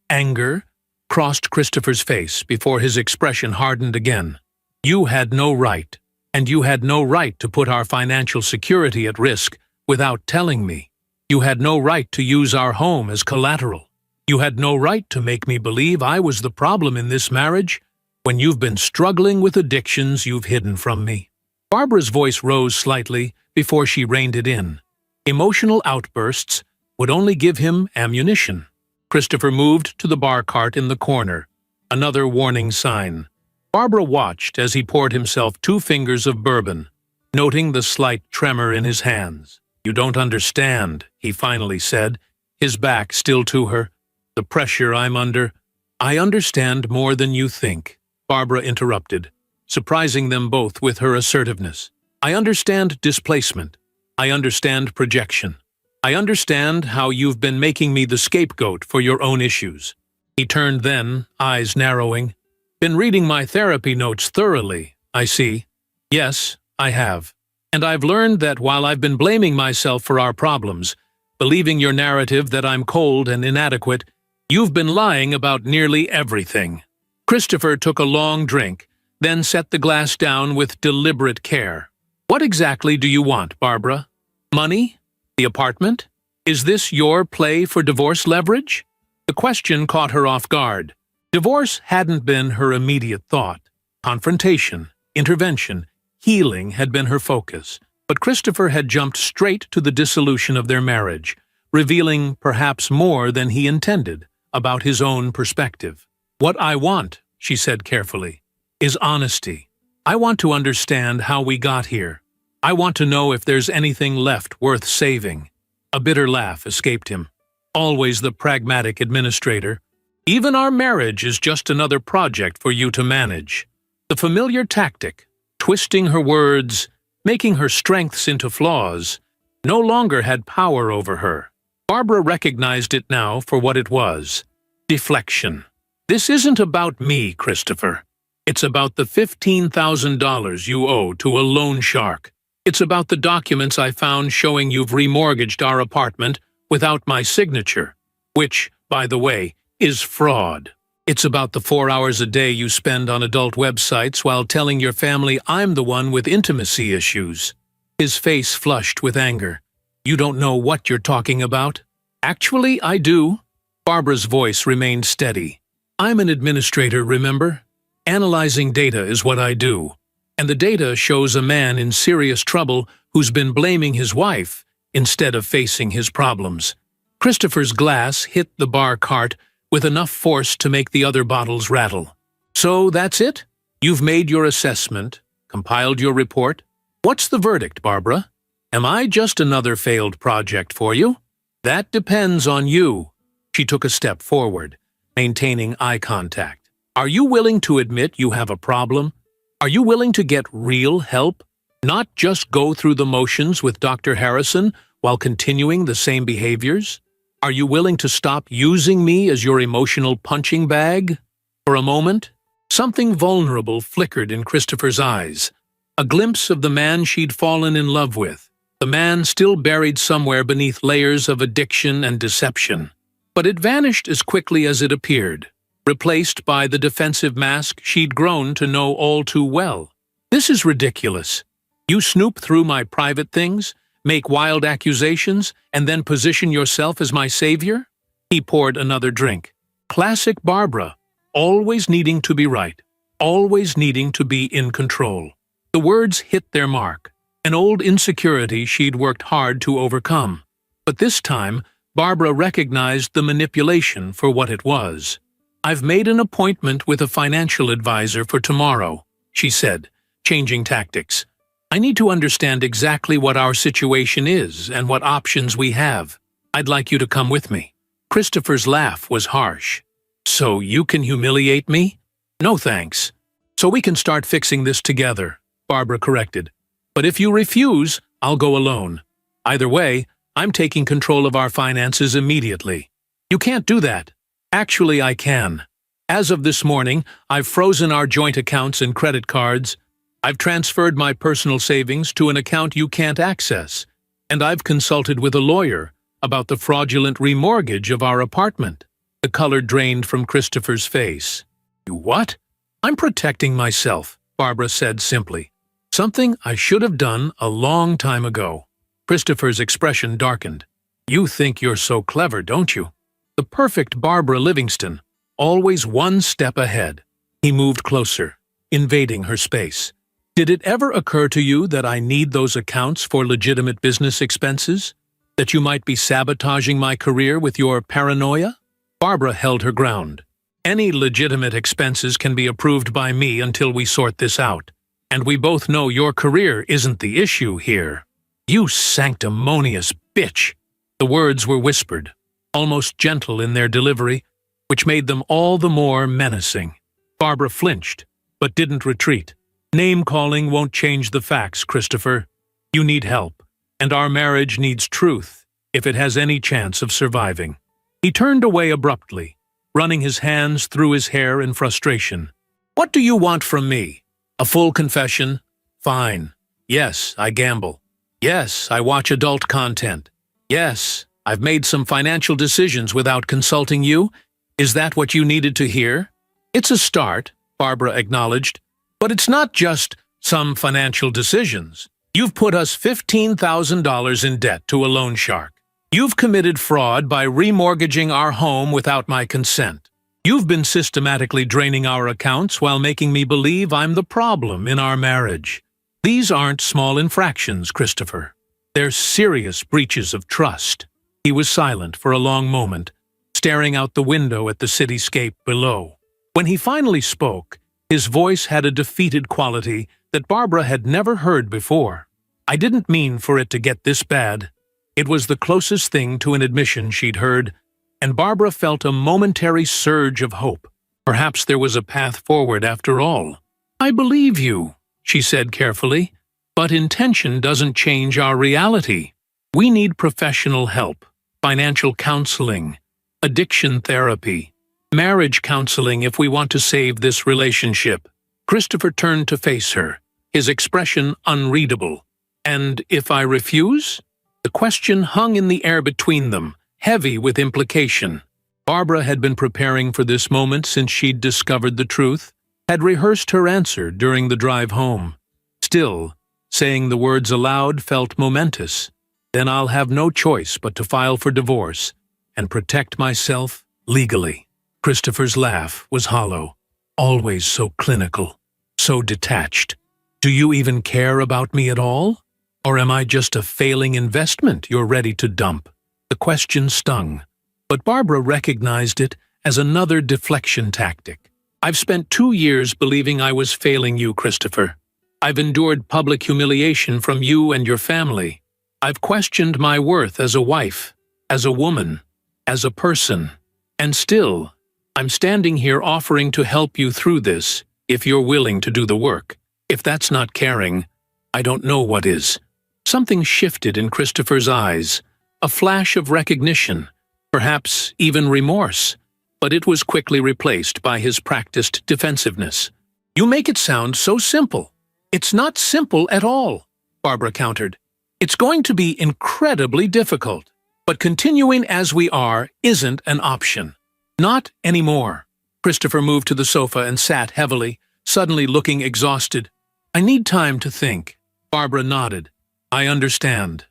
anger, crossed Christopher's face before his expression hardened again. You had no right, and you had no right to put our financial security at risk without telling me. You had no right to use our home as collateral. You had no right to make me believe I was the problem in this marriage when you've been struggling with addictions you've hidden from me. Barbara's voice rose slightly before she reined it in. Emotional outbursts would only give him ammunition. Christopher moved to the bar cart in the corner, another warning sign. Barbara watched as he poured himself 2 fingers of bourbon, noting the slight tremor in his hands. You don't understand, he finally said, his back still to her. The pressure I'm under. I understand more than you think, Barbara interrupted, surprising them both with her assertiveness. I understand displacement. I understand projection. I understand how you've been making me the scapegoat for your own issues. He turned then, eyes narrowing. Been reading my therapy notes thoroughly, I see. Yes, I have. And I've learned that while I've been blaming myself for our problems, believing your narrative that I'm cold and inadequate, you've been lying about nearly everything. Christopher took a long drink, then set the glass down with deliberate care. What exactly do you want, Barbara? Money? The apartment? Is this your play for divorce leverage? The question caught her off guard. Divorce hadn't been her immediate thought. Confrontation, intervention, healing had been her focus. But Christopher had jumped straight to the dissolution of their marriage, revealing perhaps more than he intended about his own perspective. What I want, she said carefully, is honesty. I want to understand how we got here. I want to know if there's anything left worth saving. A bitter laugh escaped him. Always the pragmatic administrator. Even our marriage is just another project for you to manage. The familiar tactic, twisting her words, making her strengths into flaws, no longer had power over her. Barbara recognized it now for what it was. Deflection. This isn't about me, Christopher. It's about the $15,000 you owe to a loan shark. It's about the documents I found showing you've remortgaged our apartment without my signature, which, by the way, is fraud. It's about the 4 hours a day you spend on adult websites while telling your family I'm the one with intimacy issues. His face flushed with anger. You don't know what you're talking about? Actually, I do. Barbara's voice remained steady. I'm an administrator, remember? Analyzing data is what I do. And the data shows a man in serious trouble who's been blaming his wife instead of facing his problems. Christopher's glass hit the bar cart with enough force to make the other bottles rattle. So that's it? You've made your assessment, compiled your report? What's the verdict, Barbara? Am I just another failed project for you? That depends on you. She took a step forward, maintaining eye contact. Are you willing to admit you have a problem? Are you willing to get real help? Not just go through the motions with Dr. Harrison while continuing the same behaviors? Are you willing to stop using me as your emotional punching bag? For a moment, something vulnerable flickered in Christopher's eyes, a glimpse of the man she'd fallen in love with, the man still buried somewhere beneath layers of addiction and deception. But it vanished as quickly as it appeared, replaced by the defensive mask she'd grown to know all too well. This is ridiculous. You snoop through my private things, Make wild accusations and then position yourself as my savior? He poured another drink. Classic Barbara, always needing to be right, always needing to be in control. The words hit their mark, an old insecurity she'd worked hard to overcome. But this time, Barbara recognized the manipulation for what it was. "I've made an appointment with a financial advisor for tomorrow," she said, changing tactics. "I need to understand exactly what our situation is and what options we have. I'd like you to come with me." Christopher's laugh was harsh. "So you can humiliate me?" "No thanks." "So we can start fixing this together," Barbara corrected. "But if you refuse, I'll go alone. Either way, I'm taking control of our finances immediately." "You can't do that." "Actually, I can. As of this morning, I've frozen our joint accounts and credit cards. I've transferred my personal savings to an account you can't access. And I've consulted with a lawyer about the fraudulent remortgage of our apartment." The color drained from Christopher's face. "You what?" "I'm protecting myself," Barbara said simply. "Something I should have done a long time ago." Christopher's expression darkened. "You think you're so clever, don't you? The perfect Barbara Livingston, always one step ahead." He moved closer, invading her space. "Did it ever occur to you that I need those accounts for legitimate business expenses? That you might be sabotaging my career with your paranoia?" Barbara held her ground. "Any legitimate expenses can be approved by me until we sort this out. And we both know your career isn't the issue here." "You sanctimonious bitch!" The words were whispered, almost gentle in their delivery, which made them all the more menacing. Barbara flinched, but didn't retreat. "Name-calling won't change the facts, Christopher. You need help, and our marriage needs truth if it has any chance of surviving." He turned away abruptly, running his hands through his hair in frustration. "What do you want from me? A full confession? Fine. Yes, I gamble. Yes, I watch adult content. Yes, I've made some financial decisions without consulting you. Is that what you needed to hear?" "It's a start," Barbara acknowledged. "But it's not just some financial decisions. You've put us $15,000 in debt to a loan shark. You've committed fraud by remortgaging our home without my consent. You've been systematically draining our accounts while making me believe I'm the problem in our marriage. These aren't small infractions, Christopher. They're serious breaches of trust." He was silent for a long moment, staring out the window at the cityscape below. When he finally spoke, his voice had a defeated quality that Barbara had never heard before. "I didn't mean for it to get this bad." It was the closest thing to an admission she'd heard, and Barbara felt a momentary surge of hope. Perhaps there was a path forward after all. "I believe you," she said carefully, "but intention doesn't change our reality. We need professional help, financial counseling, addiction therapy, marriage counseling if we want to save this relationship." Christopher turned to face her, his expression unreadable. "And if I refuse?" The question hung in the air between them, heavy with implication. Barbara had been preparing for this moment since she'd discovered the truth, had rehearsed her answer during the drive home. Still, saying the words aloud felt momentous. "Then I'll have no choice but to file for divorce and protect myself legally." Christopher's laugh was hollow, always so clinical, so detached. "Do you even care about me at all? Or am I just a failing investment you're ready to dump?" The question stung, but Barbara recognized it as another deflection tactic. "I've spent 2 years believing I was failing you, Christopher. I've endured public humiliation from you and your family. I've questioned my worth as a wife, as a woman, as a person. And still, I'm standing here offering to help you through this, if you're willing to do the work. If that's not caring, I don't know what is." Something shifted in Christopher's eyes, a flash of recognition, perhaps even remorse, but it was quickly replaced by his practiced defensiveness. "You make it sound so simple." "It's not simple at all," Barbara countered. "It's going to be incredibly difficult, but continuing as we are isn't an option. Not anymore." Christopher moved to the sofa and sat heavily, suddenly looking exhausted. "I need time to think." Barbara nodded. "I understand.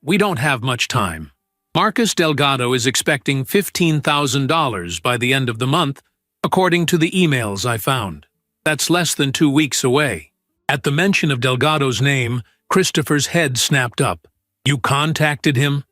we don't have much time. Marcus Delgado is expecting $15,000 by the end of the month, according to the emails I found. That's less than 2 weeks away. At the mention of Delgado's name, Christopher's head snapped up. You contacted him?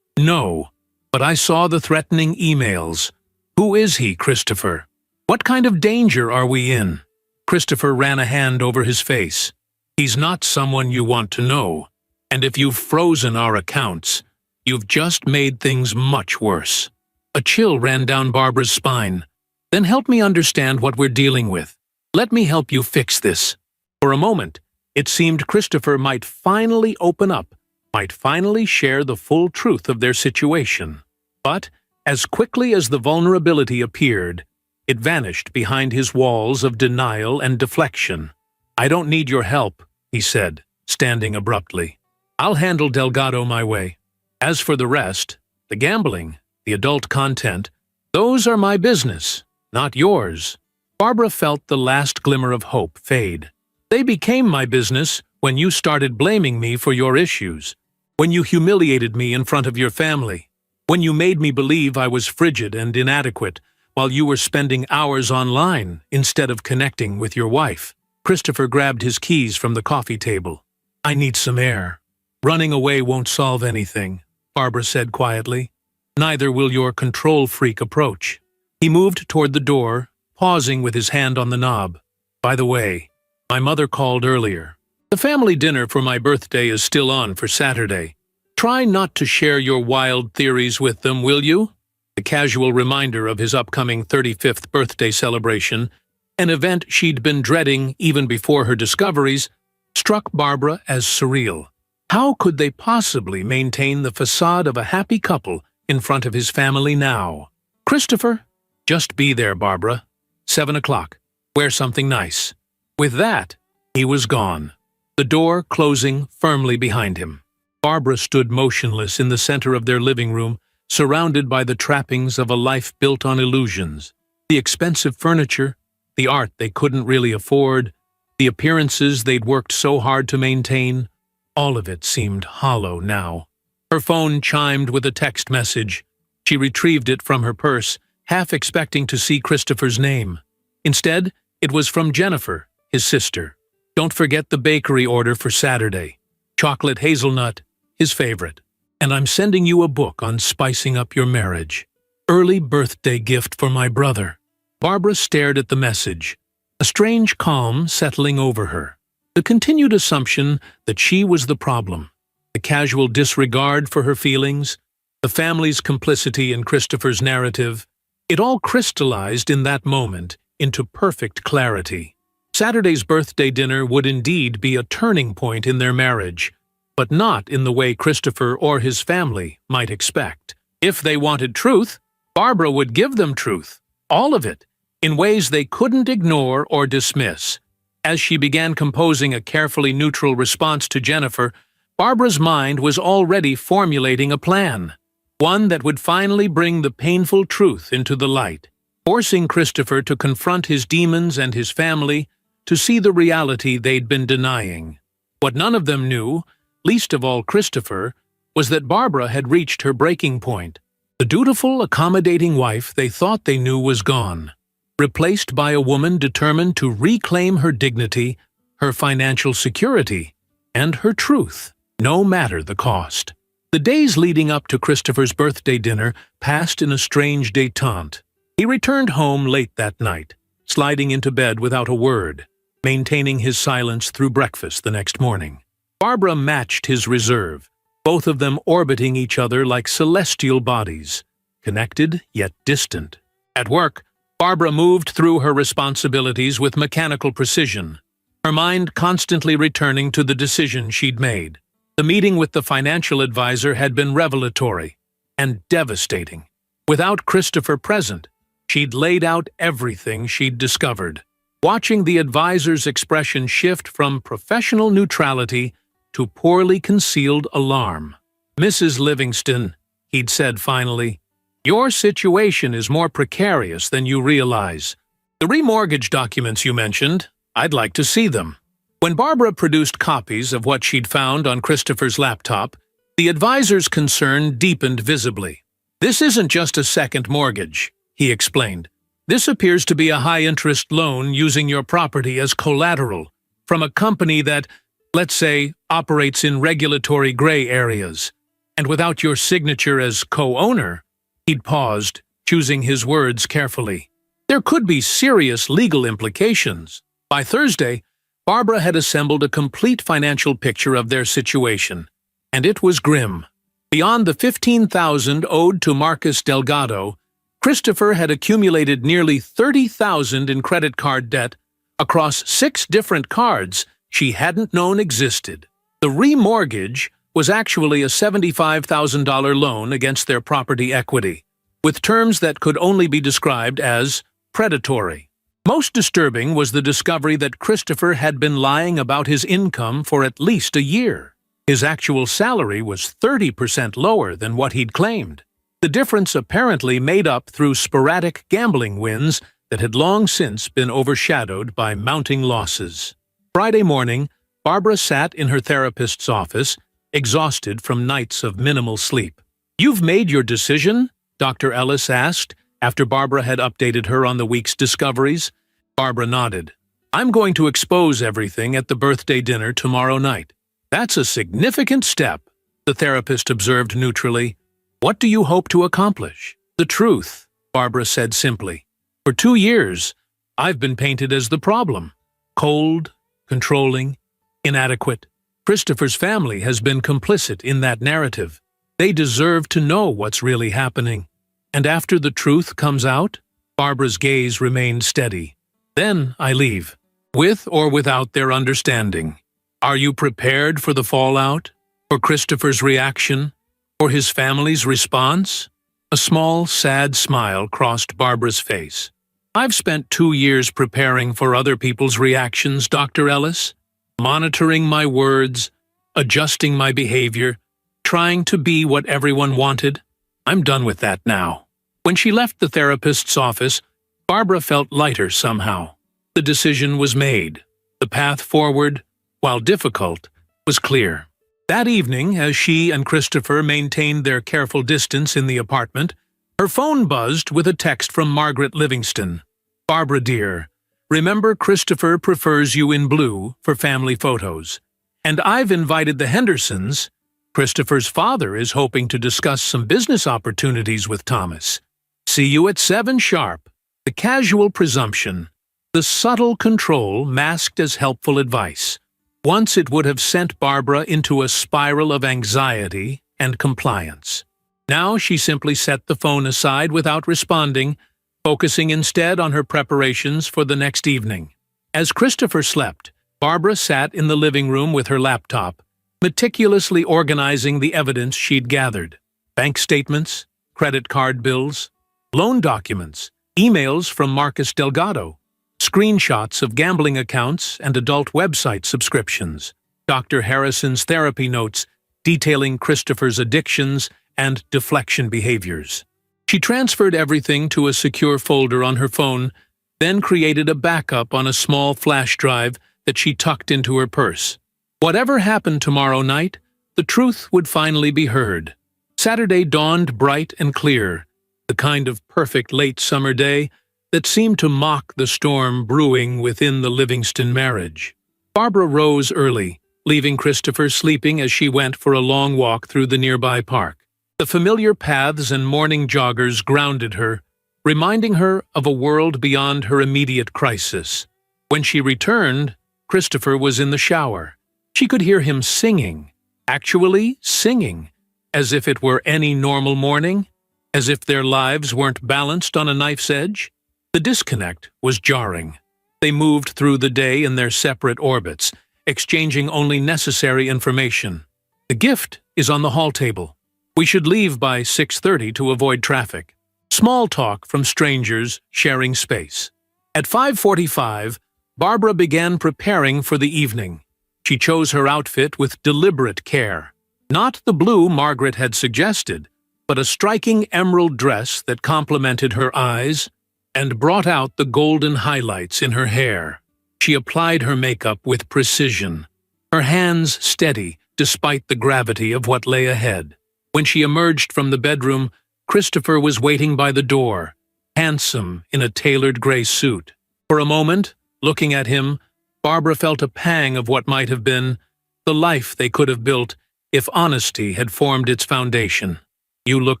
No, but I saw the threatening emails. Who is he, Christopher? What kind of danger are we in? Christopher ran a hand over his face. He's not someone you want to know, and if you've frozen our accounts, you've just made things much worse. A chill ran down Barbara's spine. Then help me understand what we're dealing with. Let me help you fix this. For a moment, it seemed Christopher might finally open up, might finally share the full truth of their situation. But, as quickly as the vulnerability appeared, it vanished behind his walls of denial and deflection. I don't need your help, he said, standing abruptly. I'll handle Delgado my way. As for the rest, the gambling, the adult content, those are my business, not yours. Barbara felt the last glimmer of hope fade. They became my business when you started blaming me for your issues, when you humiliated me in front of your family, when you made me believe I was frigid and inadequate while you were spending hours online instead of connecting with your wife. Christopher grabbed his keys from the coffee table. I need some air. Running away won't solve anything, Barbara said quietly. Neither will your control freak approach. He moved toward the door, pausing with his hand on the knob. By the way, my mother called earlier. The family dinner for my birthday is still on for Saturday. Try not to share your wild theories with them, will you? A casual reminder of his upcoming 35th birthday celebration, an event she'd been dreading even before her discoveries, struck Barbara as surreal. How could they possibly maintain the facade of a happy couple in front of his family now? Christopher, just be there, Barbara. 7 o'clock. Wear something nice. With that, he was gone, the door closing firmly behind him. Barbara stood motionless in the center of their living room, surrounded by the trappings of a life built on illusions. The expensive furniture, the art they couldn't really afford, the appearances they'd worked so hard to maintain, all of it seemed hollow now. Her phone chimed with a text message. She retrieved it from her purse, half expecting to see Christopher's name. Instead, it was from Jennifer, his sister. Don't forget the bakery order for Saturday. Chocolate hazelnut, his favorite. And I'm sending you a book on spicing up your marriage. Early birthday gift for my brother. Barbara stared at the message, a strange calm settling over her. The continued assumption that she was the problem, the casual disregard for her feelings, the family's complicity in Christopher's narrative, it all crystallized in that moment into perfect clarity. Saturday's birthday dinner would indeed be a turning point in their marriage, but not in the way Christopher or his family might expect. If they wanted truth, Barbara would give them truth, all of it, in ways they couldn't ignore or dismiss. As she began composing a carefully neutral response to Jennifer, Barbara's mind was already formulating a plan, one that would finally bring the painful truth into the light, forcing Christopher to confront his demons and his family, to see the reality they'd been denying. What none of them knew, least of all Christopher, was that Barbara had reached her breaking point. The dutiful, accommodating wife they thought they knew was gone, replaced by a woman determined to reclaim her dignity, her financial security, and her truth, no matter the cost. The days leading up to Christopher's birthday dinner passed in a strange détente. He returned home late that night, sliding into bed without a word, maintaining his silence through breakfast the next morning. Barbara matched his reserve, both of them orbiting each other like celestial bodies, connected yet distant. At work, Barbara moved through her responsibilities with mechanical precision, her mind constantly returning to the decision she'd made. The meeting with the financial advisor had been revelatory and devastating. Without Christopher present, she'd laid out everything she'd discovered. Watching the advisor's expression shift from professional neutrality to poorly concealed alarm. Mrs. Livingston, he'd said finally, your situation is more precarious than you realize. The remortgage documents you mentioned, I'd like to see them. When Barbara produced copies of what she'd found on Christopher's laptop, The advisor's concern deepened visibly. "This isn't just a second mortgage," he explained. "This appears to be a high-interest loan using your property as collateral from a company that, let's say, operates in regulatory gray areas. And without your signature as co-owner," he'd paused, choosing his words carefully, "there could be serious legal implications." By Thursday, Barbara had assembled a complete financial picture of their situation, and it was grim. Beyond the $15,000 owed to Marcus Delgado, Christopher had accumulated nearly $30,000 in credit card debt across 6 different cards she hadn't known existed. The remortgage was actually a $75,000 loan against their property equity, with terms that could only be described as predatory. Most disturbing was the discovery that Christopher had been lying about his income for at least a year. His actual salary was 30% lower than what he'd claimed. The difference apparently made up through sporadic gambling wins that had long since been overshadowed by mounting losses. Friday morning, Barbara sat in her therapist's office, exhausted from nights of minimal sleep. "You've made your decision?" Dr. Ellis asked, after Barbara had updated her on the week's discoveries. Barbara nodded. "I'm going to expose everything at the birthday dinner tomorrow night." "That's a significant step," the therapist observed neutrally. "What do you hope to accomplish?" "The truth," Barbara said simply. "For 2 years, I've been painted as the problem. Cold, controlling, inadequate. Christopher's family has been complicit in that narrative. They deserve to know what's really happening. And after the truth comes out," Barbara's gaze remained steady, "then I leave, with or without their understanding. Are you prepared for the fallout? For Christopher's reaction? For his family's response?" A small, sad smile crossed Barbara's face. "I've spent 2 years preparing for other people's reactions, Dr. Ellis. Monitoring my words, adjusting my behavior, trying to be what everyone wanted. I'm done with that now." When she left the therapist's office, Barbara felt lighter somehow. The decision was made. The path forward, while difficult, was clear. That evening, as she and Christopher maintained their careful distance in the apartment, her phone buzzed with a text from Margaret Livingston. "Barbara dear, remember Christopher prefers you in blue for family photos. And I've invited the Hendersons. Christopher's father is hoping to discuss some business opportunities with Thomas. See you at 7 sharp." The casual presumption, the subtle control masked as helpful advice. Once it would have sent Barbara into a spiral of anxiety and compliance. Now she simply set the phone aside without responding, focusing instead on her preparations for the next evening. As Christopher slept, Barbara sat in the living room with her laptop, meticulously organizing the evidence she'd gathered. Bank statements, credit card bills, loan documents, emails from Marcus Delgado, screenshots of gambling accounts and adult website subscriptions, Dr. Harrison's therapy notes detailing Christopher's addictions and deflection behaviors. She transferred everything to a secure folder on her phone, then created a backup on a small flash drive that she tucked into her purse. Whatever happened tomorrow night, the truth would finally be heard. Saturday dawned bright and clear, the kind of perfect late summer day that seemed to mock the storm brewing within the Livingston marriage. Barbara rose early, leaving Christopher sleeping as she went for a long walk through the nearby park. The familiar paths and morning joggers grounded her, reminding her of a world beyond her immediate crisis. When she returned, Christopher was in the shower. She could hear him singing, actually singing, as if it were any normal morning, as if their lives weren't balanced on a knife's edge. The disconnect was jarring. They moved through the day in their separate orbits, exchanging only necessary information. "The gift is on the hall table. We should leave by 6:30 to avoid traffic." Small talk from strangers sharing space. At 5:45, Barbara began preparing for the evening. She chose her outfit with deliberate care. Not the blue Margaret had suggested, but a striking emerald dress that complemented her eyes and brought out the golden highlights in her hair. She applied her makeup with precision, her hands steady, despite the gravity of what lay ahead. When she emerged from the bedroom, Christopher was waiting by the door, handsome in a tailored gray suit. For a moment, looking at him, Barbara felt a pang of what might have been the life they could have built if honesty had formed its foundation. "You look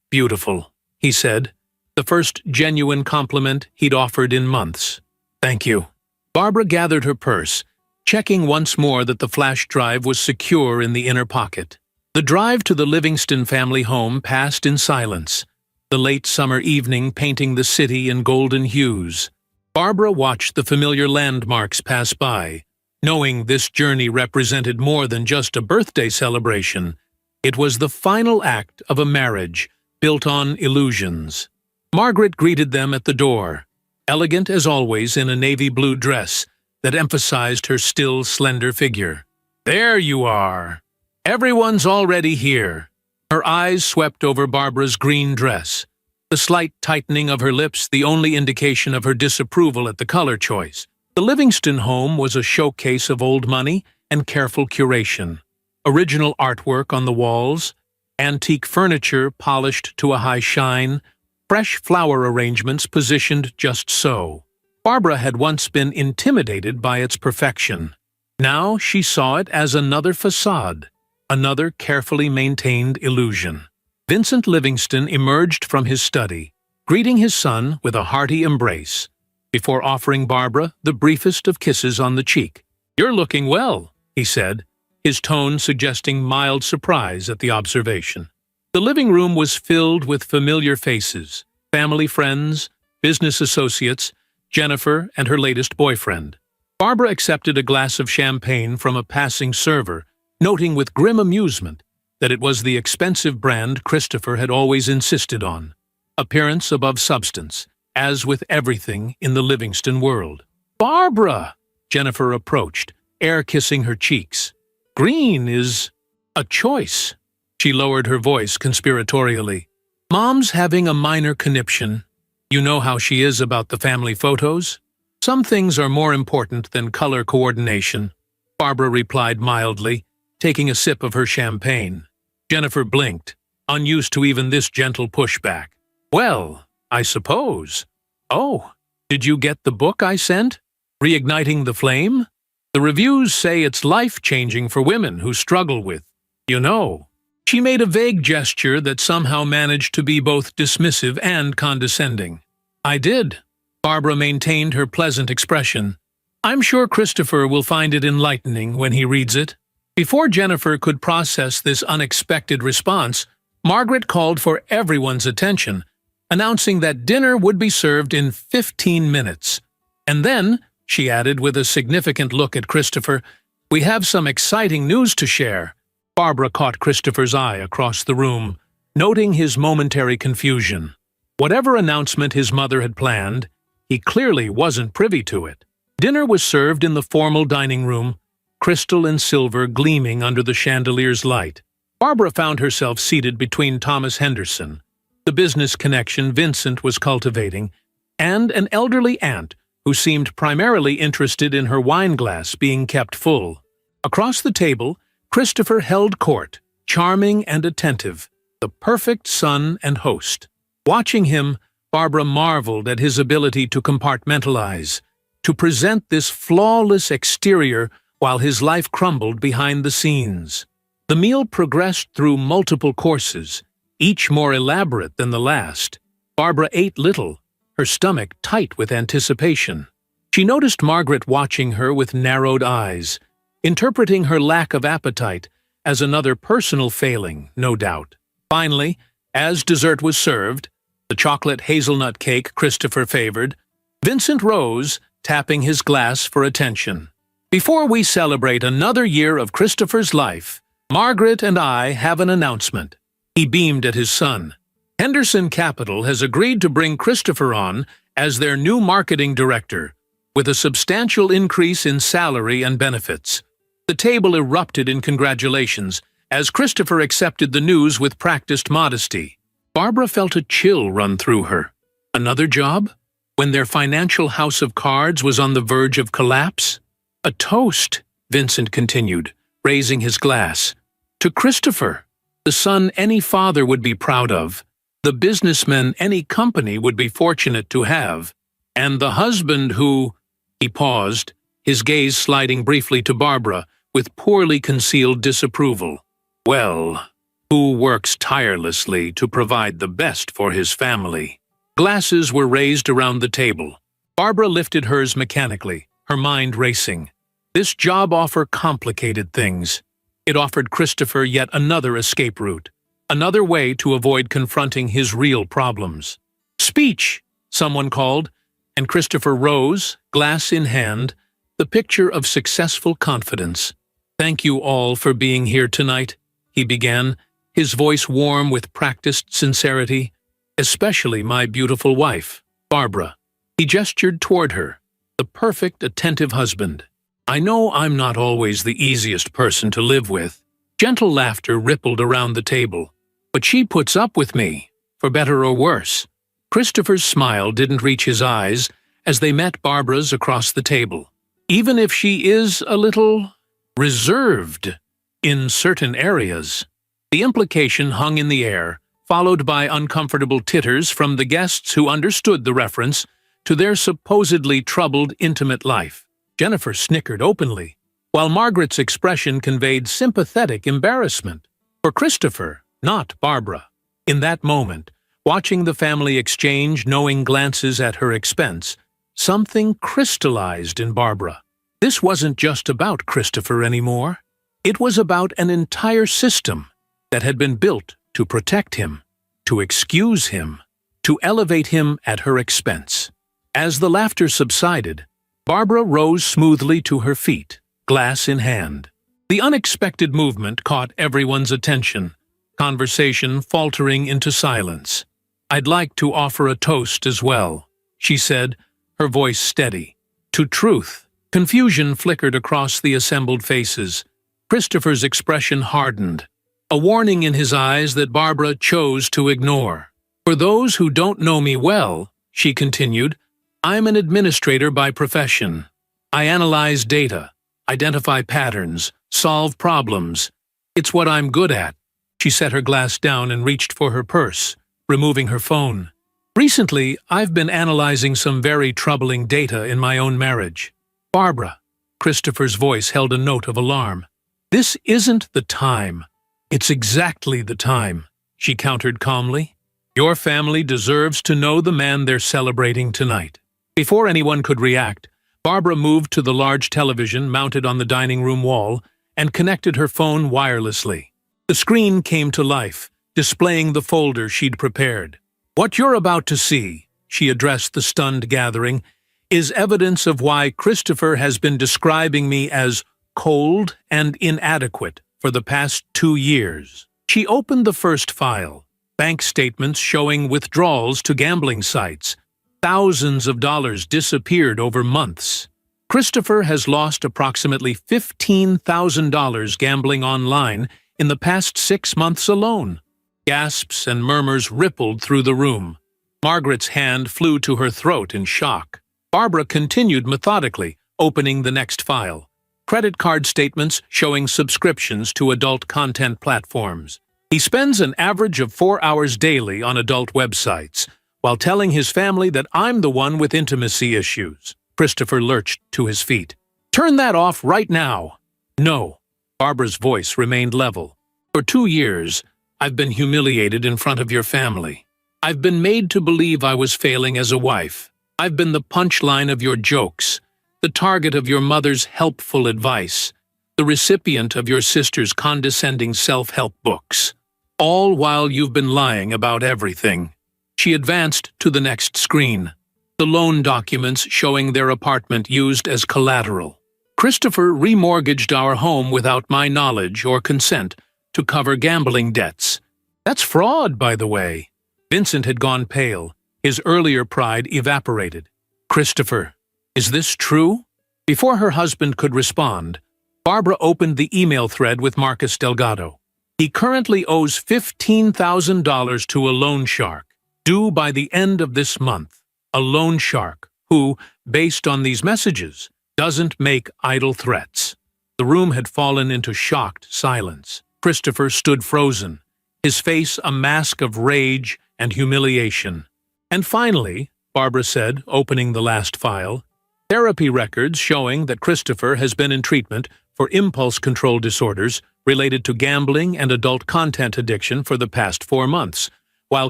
beautiful," he said, the first genuine compliment he'd offered in months. "Thank you." Barbara gathered her purse, checking once more that the flash drive was secure in the inner pocket. The drive to the Livingston family home passed in silence, the late summer evening painting the city in golden hues. Barbara watched the familiar landmarks pass by, knowing this journey represented more than just a birthday celebration. It was the final act of a marriage built on illusions. Margaret greeted them at the door, elegant as always in a navy blue dress that emphasized her still slender figure. "There you are. Everyone's already here." Her eyes swept over Barbara's green dress, the slight tightening of her lips the only indication of her disapproval at the color choice. The Livingston home was a showcase of old money and careful curation. Original artwork on the walls, antique furniture polished to a high shine, fresh flower arrangements positioned just so. Barbara had once been intimidated by its perfection. Now she saw it as another facade, another carefully maintained illusion. Vincent Livingston emerged from his study, greeting his son with a hearty embrace, before offering Barbara the briefest of kisses on the cheek. "You're looking well," he said, his tone suggesting mild surprise at the observation. The living room was filled with familiar faces, family friends, business associates, Jennifer and her latest boyfriend. Barbara accepted a glass of champagne from a passing server, noting with grim amusement that it was the expensive brand Christopher had always insisted on. Appearance above substance, as with everything in the Livingston world. "Barbara!" Jennifer approached, air-kissing her cheeks. "Green is a choice." She lowered her voice conspiratorially. "Mom's having a minor conniption. You know how she is about the family photos? Some things are more important than color coordination," Barbara replied mildly, taking a sip of her champagne. Jennifer blinked, unused to even this gentle pushback. "Well, I suppose. Oh, did you get the book I sent? Reigniting the Flame? The reviews say it's life-changing for women who struggle with, you know." She made a vague gesture that somehow managed to be both dismissive and condescending. "I did." Barbara maintained her pleasant expression. "I'm sure Christopher will find it enlightening when he reads it." Before Jennifer could process this unexpected response, Margaret called for everyone's attention, announcing that dinner would be served in 15 minutes. "And then," she added with a significant look at Christopher, "we have some exciting news to share." Barbara caught Christopher's eye across the room, noting his momentary confusion. Whatever announcement his mother had planned, he clearly wasn't privy to it. Dinner was served in the formal dining room, crystal and silver gleaming under the chandelier's light. Barbara found herself seated between Thomas Henderson, the business connection Vincent was cultivating, and an elderly aunt who seemed primarily interested in her wine glass being kept full. Across the table, Christopher held court, charming and attentive, the perfect son and host. Watching him, Barbara marveled at his ability to compartmentalize, to present this flawless exterior while his life crumbled behind the scenes. The meal progressed through multiple courses, each more elaborate than the last. Barbara ate little, her stomach tight with anticipation. She noticed Margaret watching her with narrowed eyes, interpreting her lack of appetite as another personal failing, no doubt. Finally, as dessert was served, the chocolate hazelnut cake Christopher favored, Vincent rose, tapping his glass for attention. "Before we celebrate another year of Christopher's life, Margaret and I have an announcement." He beamed at his son. "Henderson Capital has agreed to bring Christopher on as their new marketing director, with a substantial increase in salary and benefits." The table erupted in congratulations as Christopher accepted the news with practiced modesty. Barbara felt a chill run through her. Another job? When their financial house of cards was on the verge of collapse? "A toast," Vincent continued, raising his glass. To Christopher, the son any father would be proud of, the businessman any company would be fortunate to have, and the husband who— He paused, his gaze sliding briefly to Barbara with poorly concealed disapproval. Well, who works tirelessly to provide the best for his family. Glasses were raised around the table. Barbara lifted hers mechanically, her mind racing. This job offer complicated things. It offered Christopher yet another escape route, another way to avoid confronting his real problems. "Speech!" someone called, and Christopher rose, glass in hand, the picture of successful confidence. "Thank you all for being here tonight," he began, his voice warm with practiced sincerity. "Especially my beautiful wife, Barbara." He gestured toward her, the perfect, attentive husband. "I know I'm not always the easiest person to live with." Gentle laughter rippled around the table. "But she puts up with me, for better or worse." Christopher's smile didn't reach his eyes as they met Barbara's across the table. "Even if she is a little reserved in certain areas." The implication hung in the air, followed by uncomfortable titters from the guests who understood the reference to their supposedly troubled intimate life. Jennifer snickered openly, while Margaret's expression conveyed sympathetic embarrassment. For Christopher, not Barbara. In that moment, watching the family exchange knowing glances at her expense, something crystallized in Barbara. This wasn't just about Christopher anymore. It was about an entire system that had been built to protect him, to excuse him, to elevate him at her expense. As the laughter subsided, Barbara rose smoothly to her feet, glass in hand. The unexpected movement caught everyone's attention, conversation faltering into silence. "I'd like to offer a toast as well," she said, her voice steady. "To truth." Confusion flickered across the assembled faces. Christopher's expression hardened, a warning in his eyes that Barbara chose to ignore. "For those who don't know me well," she continued, "I'm an administrator by profession. I analyze data, identify patterns, solve problems. It's what I'm good at." She set her glass down and reached for her purse, removing her phone. "Recently, I've been analyzing some very troubling data in my own marriage." "Barbara," Christopher's voice held a note of alarm. "This isn't the time." "It's exactly the time," she countered calmly. "Your family deserves to know the man they're celebrating tonight." Before anyone could react, Barbara moved to the large television mounted on the dining room wall and connected her phone wirelessly. The screen came to life, displaying the folder she'd prepared. "What you're about to see," she addressed the stunned gathering, "is evidence of why Christopher has been describing me as cold and inadequate for the past 2 years. She opened the first file, bank statements showing withdrawals to gambling sites. Thousands of dollars disappeared over months. Christopher has lost approximately $15,000 gambling online in the past 6 months alone. Gasps and murmurs rippled through the room. Margaret's hand flew to her throat in shock. Barbara continued methodically, opening the next file. Credit card statements showing subscriptions to adult content platforms. He spends an average of 4 hours daily on adult websites, while telling his family that I'm the one with intimacy issues. Christopher lurched to his feet. "Turn that off right now." "No." Barbara's voice remained level. "For 2 years, I've been humiliated in front of your family. I've been made to believe I was failing as a wife. I've been the punchline of your jokes, the target of your mother's helpful advice, the recipient of your sister's condescending self-help books. All while you've been lying about everything." She advanced to the next screen, the loan documents showing their apartment used as collateral. "Christopher remortgaged our home without my knowledge or consent to cover gambling debts. That's fraud, by the way." Vincent had gone pale, his earlier pride evaporated. "Christopher, is this true?" Before her husband could respond, Barbara opened the email thread with Marcus Delgado. "He currently owes $15,000 to a loan shark, due by the end of this month. A loan shark who, based on these messages, doesn't make idle threats." The room had fallen into shocked silence. Christopher stood frozen, his face a mask of rage and humiliation. And finally, Barbara said, opening the last file, therapy records showing that Christopher has been in treatment for impulse control disorders related to gambling and adult content addiction for the past 4 months, while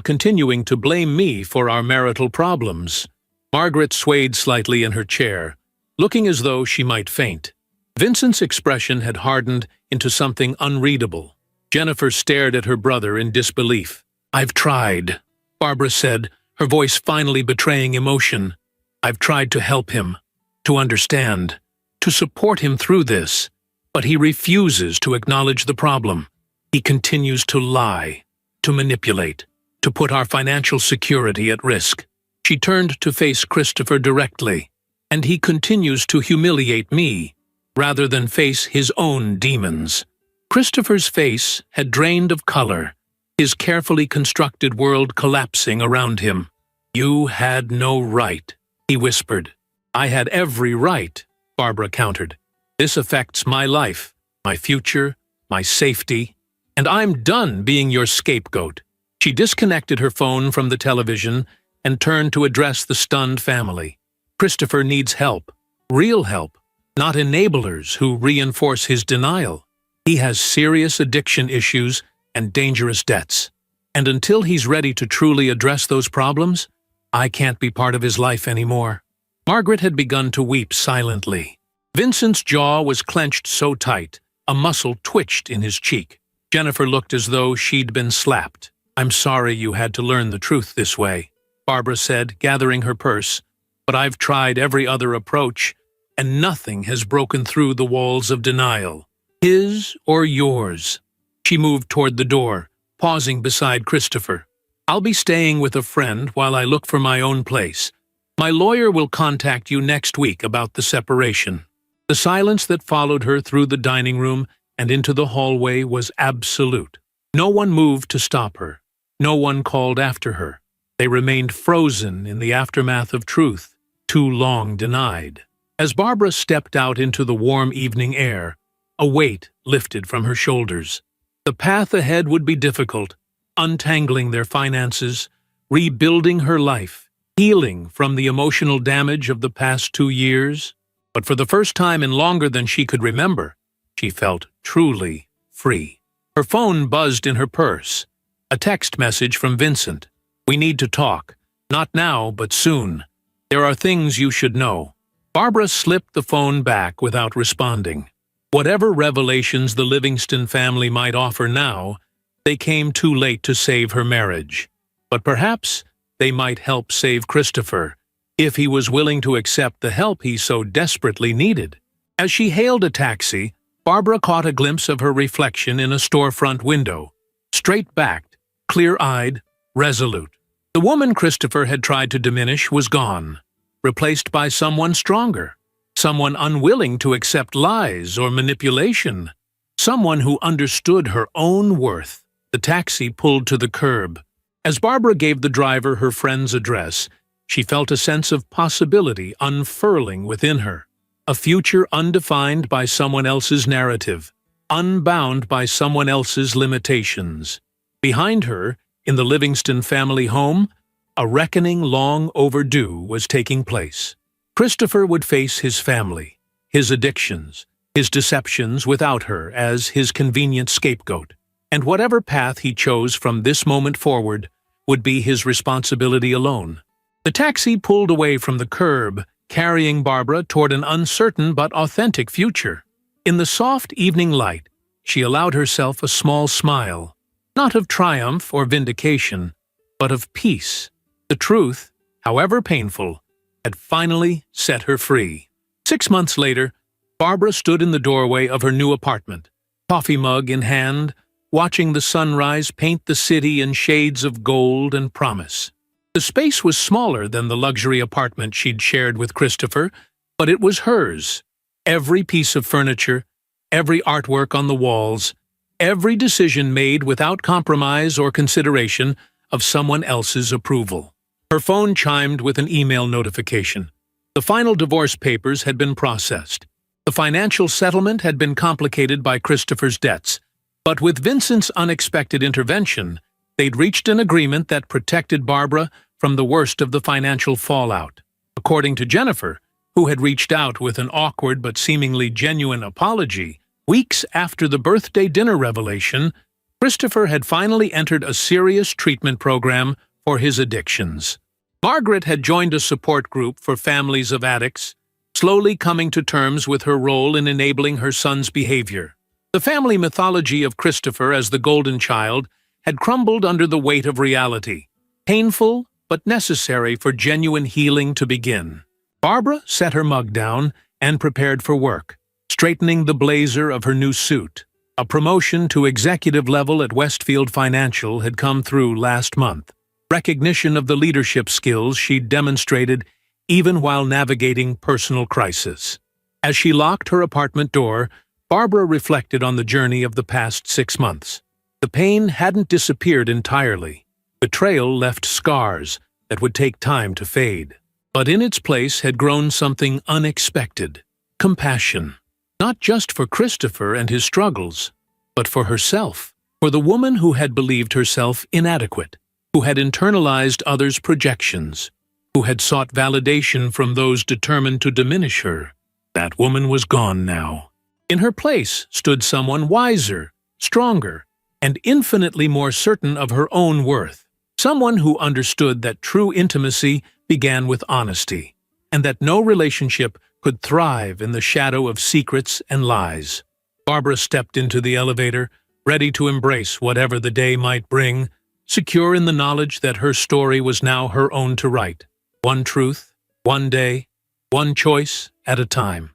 continuing to blame me for our marital problems. Margaret swayed slightly in her chair, looking as though she might faint. Vincent's expression had hardened into something unreadable. Jennifer stared at her brother in disbelief. "I've tried," Barbara said, her voice finally betraying emotion. "I've tried to help him, to understand, to support him through this, but he refuses to acknowledge the problem. He continues to lie, to manipulate, to put our financial security at risk." She turned to face Christopher directly. "And he continues to humiliate me, rather than face his own demons." Christopher's face had drained of color, his carefully constructed world collapsing around him. "You had no right," he whispered. "I had every right," Barbara countered. "This affects my life, my future, my safety, and I'm done being your scapegoat." She disconnected her phone from the television and turned to address the stunned family. Christopher needs help, real help, not enablers who reinforce his denial. He has serious addiction issues and dangerous debts. And until he's ready to truly address those problems, I can't be part of his life anymore. Margaret had begun to weep silently. Vincent's jaw was clenched so tight, a muscle twitched in his cheek. Jennifer looked as though she'd been slapped. "I'm sorry you had to learn the truth this way," Barbara said, gathering her purse. "But I've tried every other approach, and nothing has broken through the walls of denial. His or yours." She moved toward the door, pausing beside Christopher. "I'll be staying with a friend while I look for my own place. My lawyer will contact you next week about the separation." The silence that followed her through the dining room and into the hallway was absolute. No one moved to stop her. No one called after her. They remained frozen in the aftermath of truth, too long denied. As Barbara stepped out into the warm evening air, a weight lifted from her shoulders. The path ahead would be difficult, untangling their finances, rebuilding her life, healing from the emotional damage of the past 2 years. But for the first time in longer than she could remember, she felt truly free. Her phone buzzed in her purse. A text message from Vincent. "We need to talk. Not now, but soon. There are things you should know." Barbara slipped the phone back without responding. Whatever revelations the Livingston family might offer now, they came too late to save her marriage. But perhaps they might help save Christopher, if he was willing to accept the help he so desperately needed. As she hailed a taxi, Barbara caught a glimpse of her reflection in a storefront window. Straight-backed, clear-eyed, resolute. The woman Christopher had tried to diminish was gone, replaced by someone stronger. Someone unwilling to accept lies or manipulation. Someone who understood her own worth. The taxi pulled to the curb. As Barbara gave the driver her friend's address, she felt a sense of possibility unfurling within her. A future undefined by someone else's narrative, unbound by someone else's limitations. Behind her, in the Livingston family home, a reckoning long overdue was taking place. Christopher would face his family, his addictions, his deceptions without her as his convenient scapegoat. And whatever path he chose from this moment forward would be his responsibility alone. The taxi pulled away from the curb, carrying Barbara toward an uncertain but authentic future. In the soft evening light, she allowed herself a small smile, not of triumph or vindication, but of peace. The truth, however painful, had finally set her free. 6 months later, Barbara stood in the doorway of her new apartment, coffee mug in hand, watching the sunrise paint the city in shades of gold and promise. The space was smaller than the luxury apartment she'd shared with Christopher, but it was hers. Every piece of furniture, every artwork on the walls, every decision made without compromise or consideration of someone else's approval. Her phone chimed with an email notification. The final divorce papers had been processed. The financial settlement had been complicated by Christopher's debts, But with Vincent's unexpected intervention, they'd reached an agreement that protected Barbara from the worst of the financial fallout. According to Jennifer, who had reached out with an awkward but seemingly genuine apology, weeks after the birthday dinner revelation, Christopher had finally entered a serious treatment program for his addictions. Margaret had joined a support group for families of addicts, slowly coming to terms with her role in enabling her son's behavior. The family mythology of Christopher as the golden child had crumbled under the weight of reality, painful but necessary for genuine healing to begin. Barbara set her mug down and prepared for work, straightening the blazer of her new suit. A promotion to executive level at Westfield Financial had come through last month, recognition of the leadership skills she'd demonstrated even while navigating personal crisis. As she locked her apartment door, Barbara reflected on the journey of the past 6 months. The pain hadn't disappeared entirely. Betrayal left scars that would take time to fade. But in its place had grown something unexpected: compassion. Not just for Christopher and his struggles, but for herself, for the woman who had believed herself inadequate, who had internalized others' projections, who had sought validation from those determined to diminish her. That woman was gone now. In her place stood someone wiser, stronger, and infinitely more certain of her own worth. Someone who understood that true intimacy began with honesty, and that no relationship could thrive in the shadow of secrets and lies. Barbara stepped into the elevator, ready to embrace whatever the day might bring, secure in the knowledge that her story was now her own to write. One truth, one day, one choice at a time.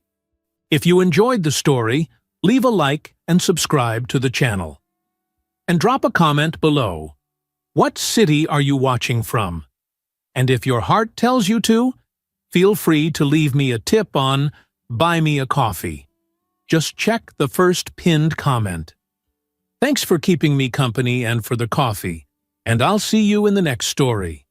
If you enjoyed the story, leave a like and subscribe to the channel. And drop a comment below. What city are you watching from? And if your heart tells you to, feel free to leave me a tip on Buy Me a Coffee. Just check the first pinned comment. Thanks for keeping me company and for the coffee, and I'll see you in the next story.